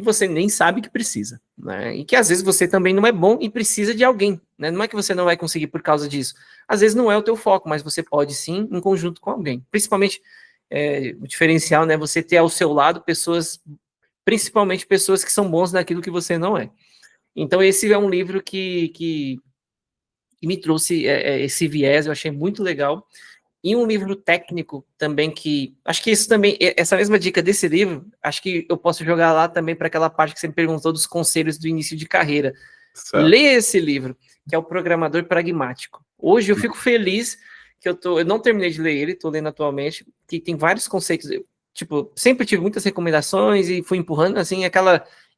você nem sabe que precisa, né? E que às vezes você também não é bom e precisa de alguém, né? Não é que você não vai conseguir por causa disso. Às vezes não é o teu foco, mas você pode sim em conjunto com alguém. Principalmente o diferencial, né? Você ter ao seu lado principalmente pessoas que são bons naquilo que você não é. Então, esse é um livro que me trouxe esse viés, eu achei muito legal. E um livro técnico também que... Acho que isso também, essa mesma dica desse livro, acho que eu posso jogar lá também para aquela parte que você me perguntou dos conselhos do início de carreira. Certo. Leia esse livro, que é o Programador Pragmático. Hoje eu fico feliz que eu não terminei de ler ele, estou lendo atualmente, que tem vários conceitos... Tipo, sempre tive muitas recomendações e fui empurrando, assim,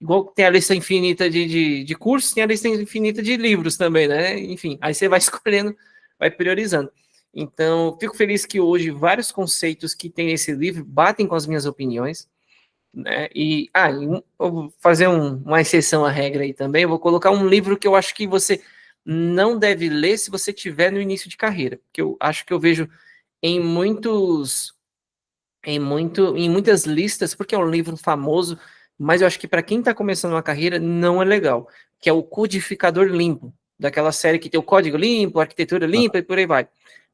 igual tem a lista infinita de cursos, tem a lista infinita de livros também, né? Enfim, aí você vai escolhendo, vai priorizando. Então, fico feliz que hoje vários conceitos que tem nesse livro batem com as minhas opiniões, né? Eu vou fazer uma exceção à regra aí também, eu vou colocar um livro que eu acho que você não deve ler se você estiver no início de carreira. Que eu acho que eu vejo em muitas listas, porque é um livro famoso, mas eu acho que para quem está começando uma carreira não é legal, que é o Codificador Limpo, daquela série que tem o código limpo, a arquitetura limpa e por aí vai.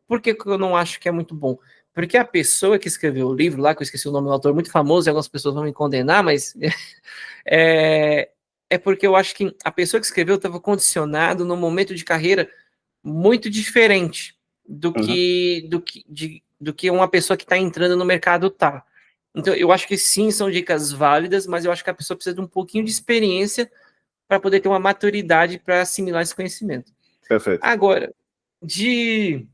Por que eu não acho que é muito bom? Porque a pessoa que escreveu o livro lá, que eu esqueci o nome do autor, muito famoso, e algumas pessoas vão me condenar, mas é porque eu acho que a pessoa que escreveu estava condicionado num momento de carreira muito diferente do que uma pessoa que está entrando no mercado tá. Então, eu acho que sim, são dicas válidas, mas eu acho que a pessoa precisa de um pouquinho de experiência para poder ter uma maturidade para assimilar esse conhecimento. Perfeito. Agora, de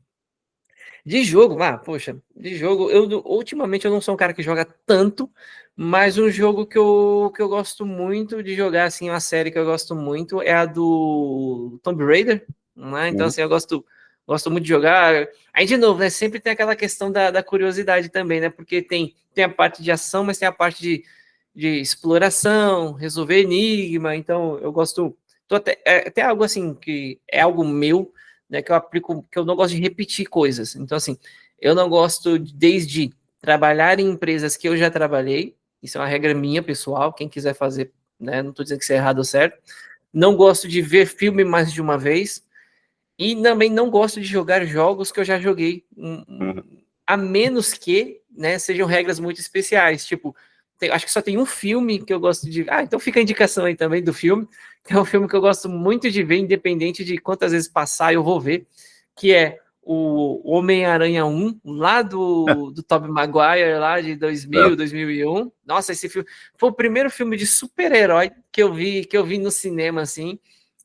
jogo, poxa, de jogo, ultimamente eu não sou um cara que joga tanto, mas um jogo que eu gosto muito de jogar, assim, uma série que eu gosto muito é a do Tomb Raider, né? Então, assim, eu gosto muito de jogar. Aí, de novo, né? Sempre tem aquela questão da curiosidade também, né? Porque tem a parte de ação, mas tem a parte de exploração, resolver enigma. Então, eu gosto. Até algo assim, que é algo meu, né, que eu aplico, que eu não gosto de repetir coisas. Então, assim, eu não gosto desde trabalhar em empresas que eu já trabalhei, isso é uma regra minha, pessoal, quem quiser fazer, né, não estou dizendo que isso é errado ou certo. Não gosto de ver filme mais de uma vez, e também não gosto de jogar jogos que eu já joguei, a menos que, né, sejam regras muito especiais, tipo, acho que só tem um filme que eu gosto de... então fica a indicação aí também do filme, que é um filme que eu gosto muito de ver, independente de quantas vezes passar, eu vou ver, que é o Homem-Aranha 1, lá do Tobey Maguire, lá de 2000, 2001. Nossa, esse filme foi o primeiro filme de super-herói que eu vi no cinema, assim,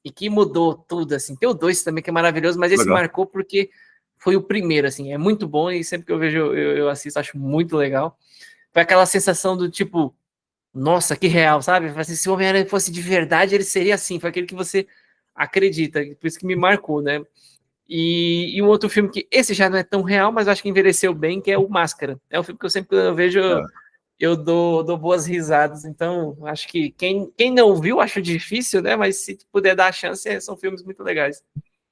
e que mudou tudo, assim. Tem o 2 também, que é maravilhoso, mas esse marcou porque foi o primeiro, assim, é muito bom, e sempre que eu vejo, eu assisto, acho muito legal. Foi aquela sensação do tipo, nossa, que real, sabe? Assim, se o Homem-Aranha fosse de verdade, ele seria assim, foi aquele que você acredita, por isso que me marcou, né? E um outro filme que esse já não é tão real, mas acho que envelheceu bem, que é o Máscara. É um filme que eu sempre eu vejo, eu dou boas risadas. Então, acho que quem não viu, acho difícil, né? Mas se puder dar a chance, são filmes muito legais.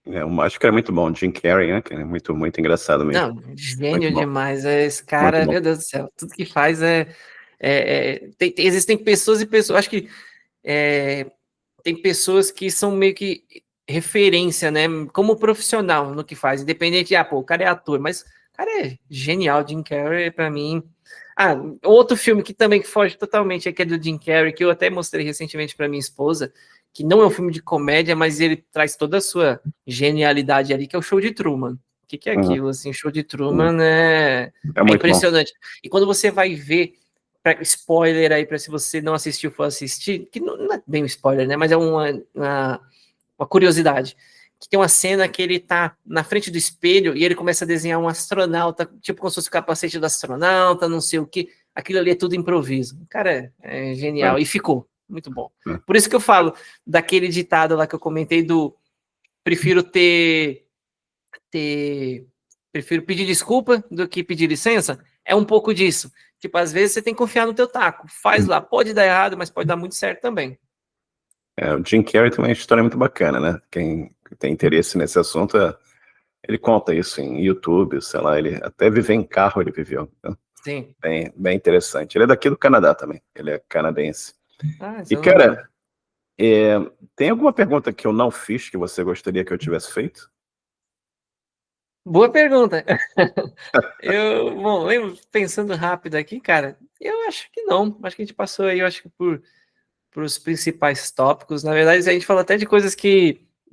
O Máscara é muito bom, Jim Carrey, né? Que é muito, muito engraçado mesmo. Não, gênio demais. Esse cara, meu Deus do céu, tudo que faz existem pessoas e pessoas. Acho que tem pessoas que são meio que referência, né? Como profissional no que faz, independente de, o cara é ator, mas o cara é genial. Jim Carrey, pra mim. Outro filme que também foge totalmente é que é do Jim Carrey, que eu até mostrei recentemente para minha esposa, que não é um filme de comédia, mas ele traz toda a sua genialidade ali, que é o Show de Truman. O que é aquilo? Assim, Show de Truman é impressionante. Bom. E quando você vai ver, spoiler aí, para se você não assistiu, for assistir, que não é bem um spoiler, né? Mas é uma curiosidade. Que tem uma cena que ele tá na frente do espelho e ele começa a desenhar um astronauta, tipo como se fosse o capacete do astronauta, não sei o que. Aquilo ali é tudo improviso. Cara, é genial. E ficou muito bom. Por isso que eu falo daquele ditado lá que eu comentei do prefiro prefiro pedir desculpa do que pedir licença. É um pouco disso. Tipo, às vezes você tem que confiar no teu taco. Faz lá. Pode dar errado, mas pode dar muito certo também. O Jim Carrey tem uma história muito bacana, né? Quem tem interesse nesse assunto, ele conta isso em YouTube, sei lá, ele até viver em carro ele viveu. Né? Sim. Bem interessante. Ele é daqui do Canadá também, ele é canadense. E, não cara, tem alguma pergunta que eu não fiz que você gostaria que eu tivesse feito? Boa pergunta. Lembro, pensando rápido aqui, cara, eu acho que não. Acho que a gente passou aí, eu acho que por os principais tópicos. Na verdade, a gente falou até de coisas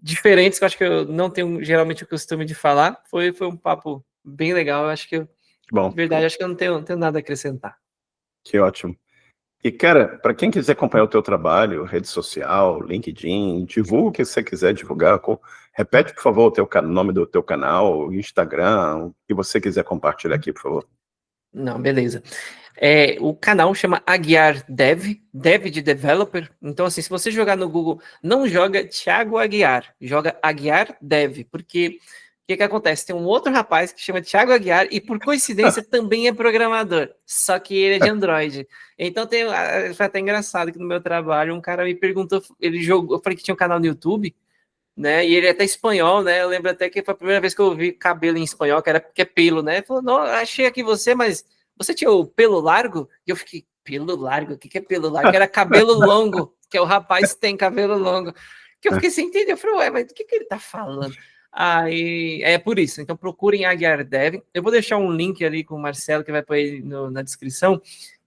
diferentes, que eu acho que eu não tenho geralmente o costume de falar. Foi um papo bem legal. Eu acho que de verdade, acho que eu não tenho nada a acrescentar. Que ótimo. E, cara, para quem quiser acompanhar o teu trabalho, rede social, LinkedIn, divulga o que você quiser divulgar. Repete, por favor, o nome do teu canal, Instagram, o que você quiser compartilhar aqui, por favor. Não, beleza. O canal chama Aguiar Dev de developer. Então, assim, se você jogar no Google, não joga Thiago Aguiar, joga Aguiar Dev, porque o que acontece? Tem um outro rapaz que chama Thiago Aguiar e, por coincidência, também é programador, só que ele é de Android. Então, foi até engraçado que no meu trabalho um cara me perguntou, eu falei que tinha um canal no YouTube, né? E ele é até espanhol, né? Eu lembro até que foi a primeira vez que eu vi cabelo em espanhol, que é pelo, né? Ele falou, não, achei aqui você, mas você tinha o pelo largo? E eu fiquei, pelo largo? O que é pelo largo? Era cabelo longo, que é o rapaz tem cabelo longo. Que eu fiquei sem entender. Eu falei, ué, mas do que ele tá falando? Aí é por isso. Então procurem Aguiar Dev. Eu vou deixar um link ali com o Marcelo, que vai pôr aí na descrição,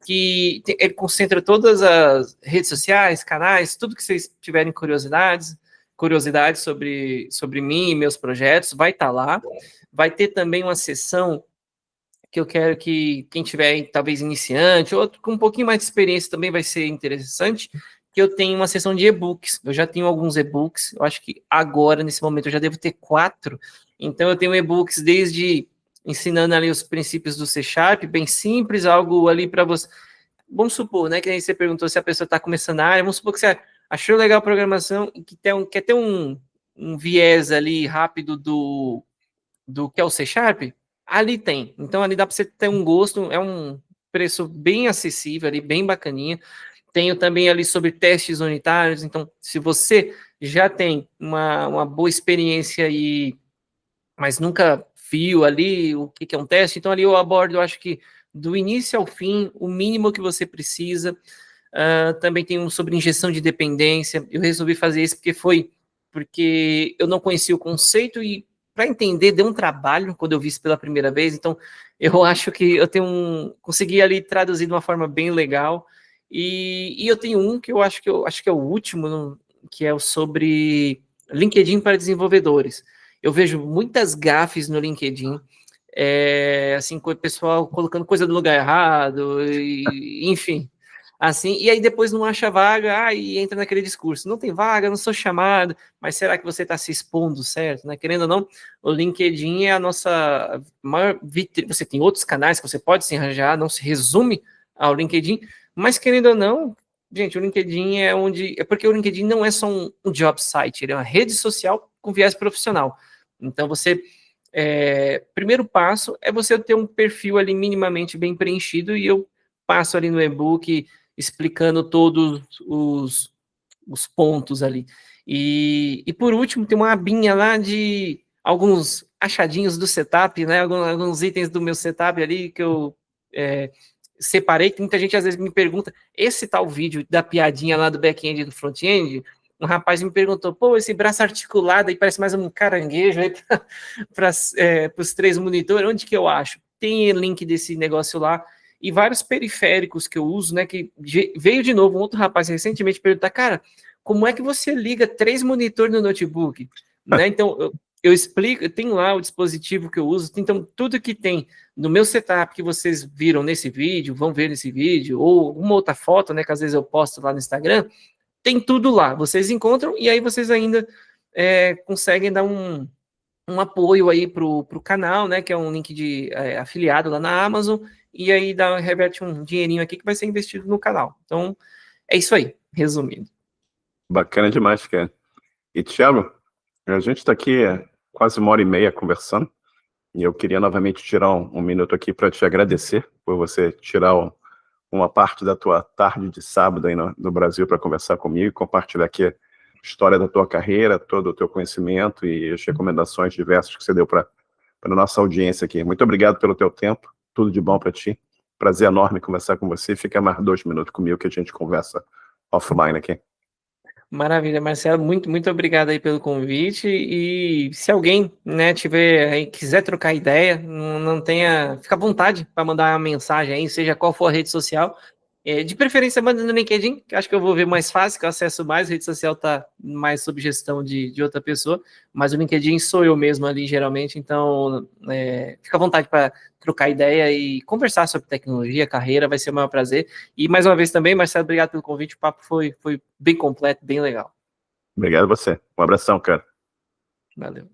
que ele concentra todas as redes sociais, canais, tudo que vocês tiverem curiosidade sobre mim e meus projetos, vai estar lá. Vai ter também uma sessão que eu quero que quem tiver, talvez iniciante, ou com um pouquinho mais de experiência também vai ser interessante, que eu tenho uma sessão de e-books. Eu já tenho alguns e-books, eu acho que agora, nesse momento, eu já devo ter 4. Então, eu tenho e-books desde ensinando ali os princípios do C Sharp, bem simples, algo ali para você. Vamos supor, né, que aí você perguntou se a pessoa está começando na área, vamos supor que você achou legal a programação e que quer ter um viés ali rápido do que é o C Sharp, ali tem. Então, ali dá para você ter um gosto, é um preço bem acessível ali, bem bacaninha. Tenho também ali sobre testes unitários, então, se você já tem uma boa experiência aí, mas nunca viu ali o que é um teste, então ali eu abordo, eu acho que do início ao fim, o mínimo que você precisa. Também tem um sobre injeção de dependência. Eu resolvi fazer isso porque eu não conhecia o conceito e para entender deu um trabalho quando eu vi isso pela primeira vez. Então eu acho que eu consegui ali traduzir de uma forma bem legal. E eu tenho um que eu acho que é o último, que é o sobre LinkedIn para desenvolvedores. Eu vejo muitas gafes no LinkedIn. Assim, com o pessoal colocando coisa no lugar errado, enfim. Assim, e aí depois não acha vaga, e entra naquele discurso, não tem vaga, não sou chamado, mas será que você está se expondo, certo? Né? Querendo ou não, o LinkedIn é a nossa maior vitrine. Você tem outros canais que você pode se arranjar, não se resume ao LinkedIn, mas querendo ou não, gente, o LinkedIn é porque o LinkedIn não é só um job site, ele é uma rede social com viés profissional. Então primeiro passo é você ter um perfil ali minimamente bem preenchido, e eu passo ali no e-book explicando todos os pontos ali. E por último, tem uma abinha lá de alguns achadinhos do setup, né? Alguns itens do meu setup ali que eu separei, que muita gente às vezes me pergunta, esse tal vídeo da piadinha lá do back-end e do front-end, um rapaz me perguntou, pô, esse braço articulado aí parece mais um caranguejo aí para os 3 monitores, onde que eu acho? Tem link desse negócio lá, e vários periféricos que eu uso, né, que veio de novo um outro rapaz recentemente perguntar, cara, como é que você liga 3 monitores no notebook? Né? Então, eu explico, eu tenho lá o dispositivo que eu uso, então tudo que tem no meu setup que vocês viram nesse vídeo, vão ver nesse vídeo, ou alguma outra foto, né, que às vezes eu posto lá no Instagram, tem tudo lá, vocês encontram, e aí vocês ainda conseguem dar um apoio aí pro canal, né, que é um link de afiliado lá na Amazon, e aí reverte um dinheirinho aqui que vai ser investido no canal. Então, é isso aí, resumindo. Bacana demais, cara. E, Thiago, a gente está aqui quase 1h30 conversando, e eu queria novamente tirar um minuto aqui para te agradecer por você tirar uma parte da tua tarde de sábado aí no Brasil para conversar comigo e compartilhar aqui a história da tua carreira, todo o teu conhecimento e as recomendações diversas que você deu para a nossa audiência aqui. Muito obrigado pelo teu tempo, tudo de bom para ti. Prazer enorme conversar com você. Fica mais 2 minutos comigo que a gente conversa offline aqui. Maravilha, Marcelo, muito obrigado aí pelo convite, e se alguém, né, quiser trocar ideia, fica à vontade para mandar uma mensagem aí, seja qual for a rede social, de preferência manda no LinkedIn, que acho que eu vou ver mais fácil, que eu acesso mais, a rede social está mais sob gestão de outra pessoa, mas o LinkedIn sou eu mesmo ali geralmente, então fica à vontade para trocar ideia e conversar sobre tecnologia, carreira, vai ser o maior prazer. E mais uma vez também, Marcelo, obrigado pelo convite, o papo foi bem completo, bem legal. Obrigado a você. Um abração, cara. Valeu.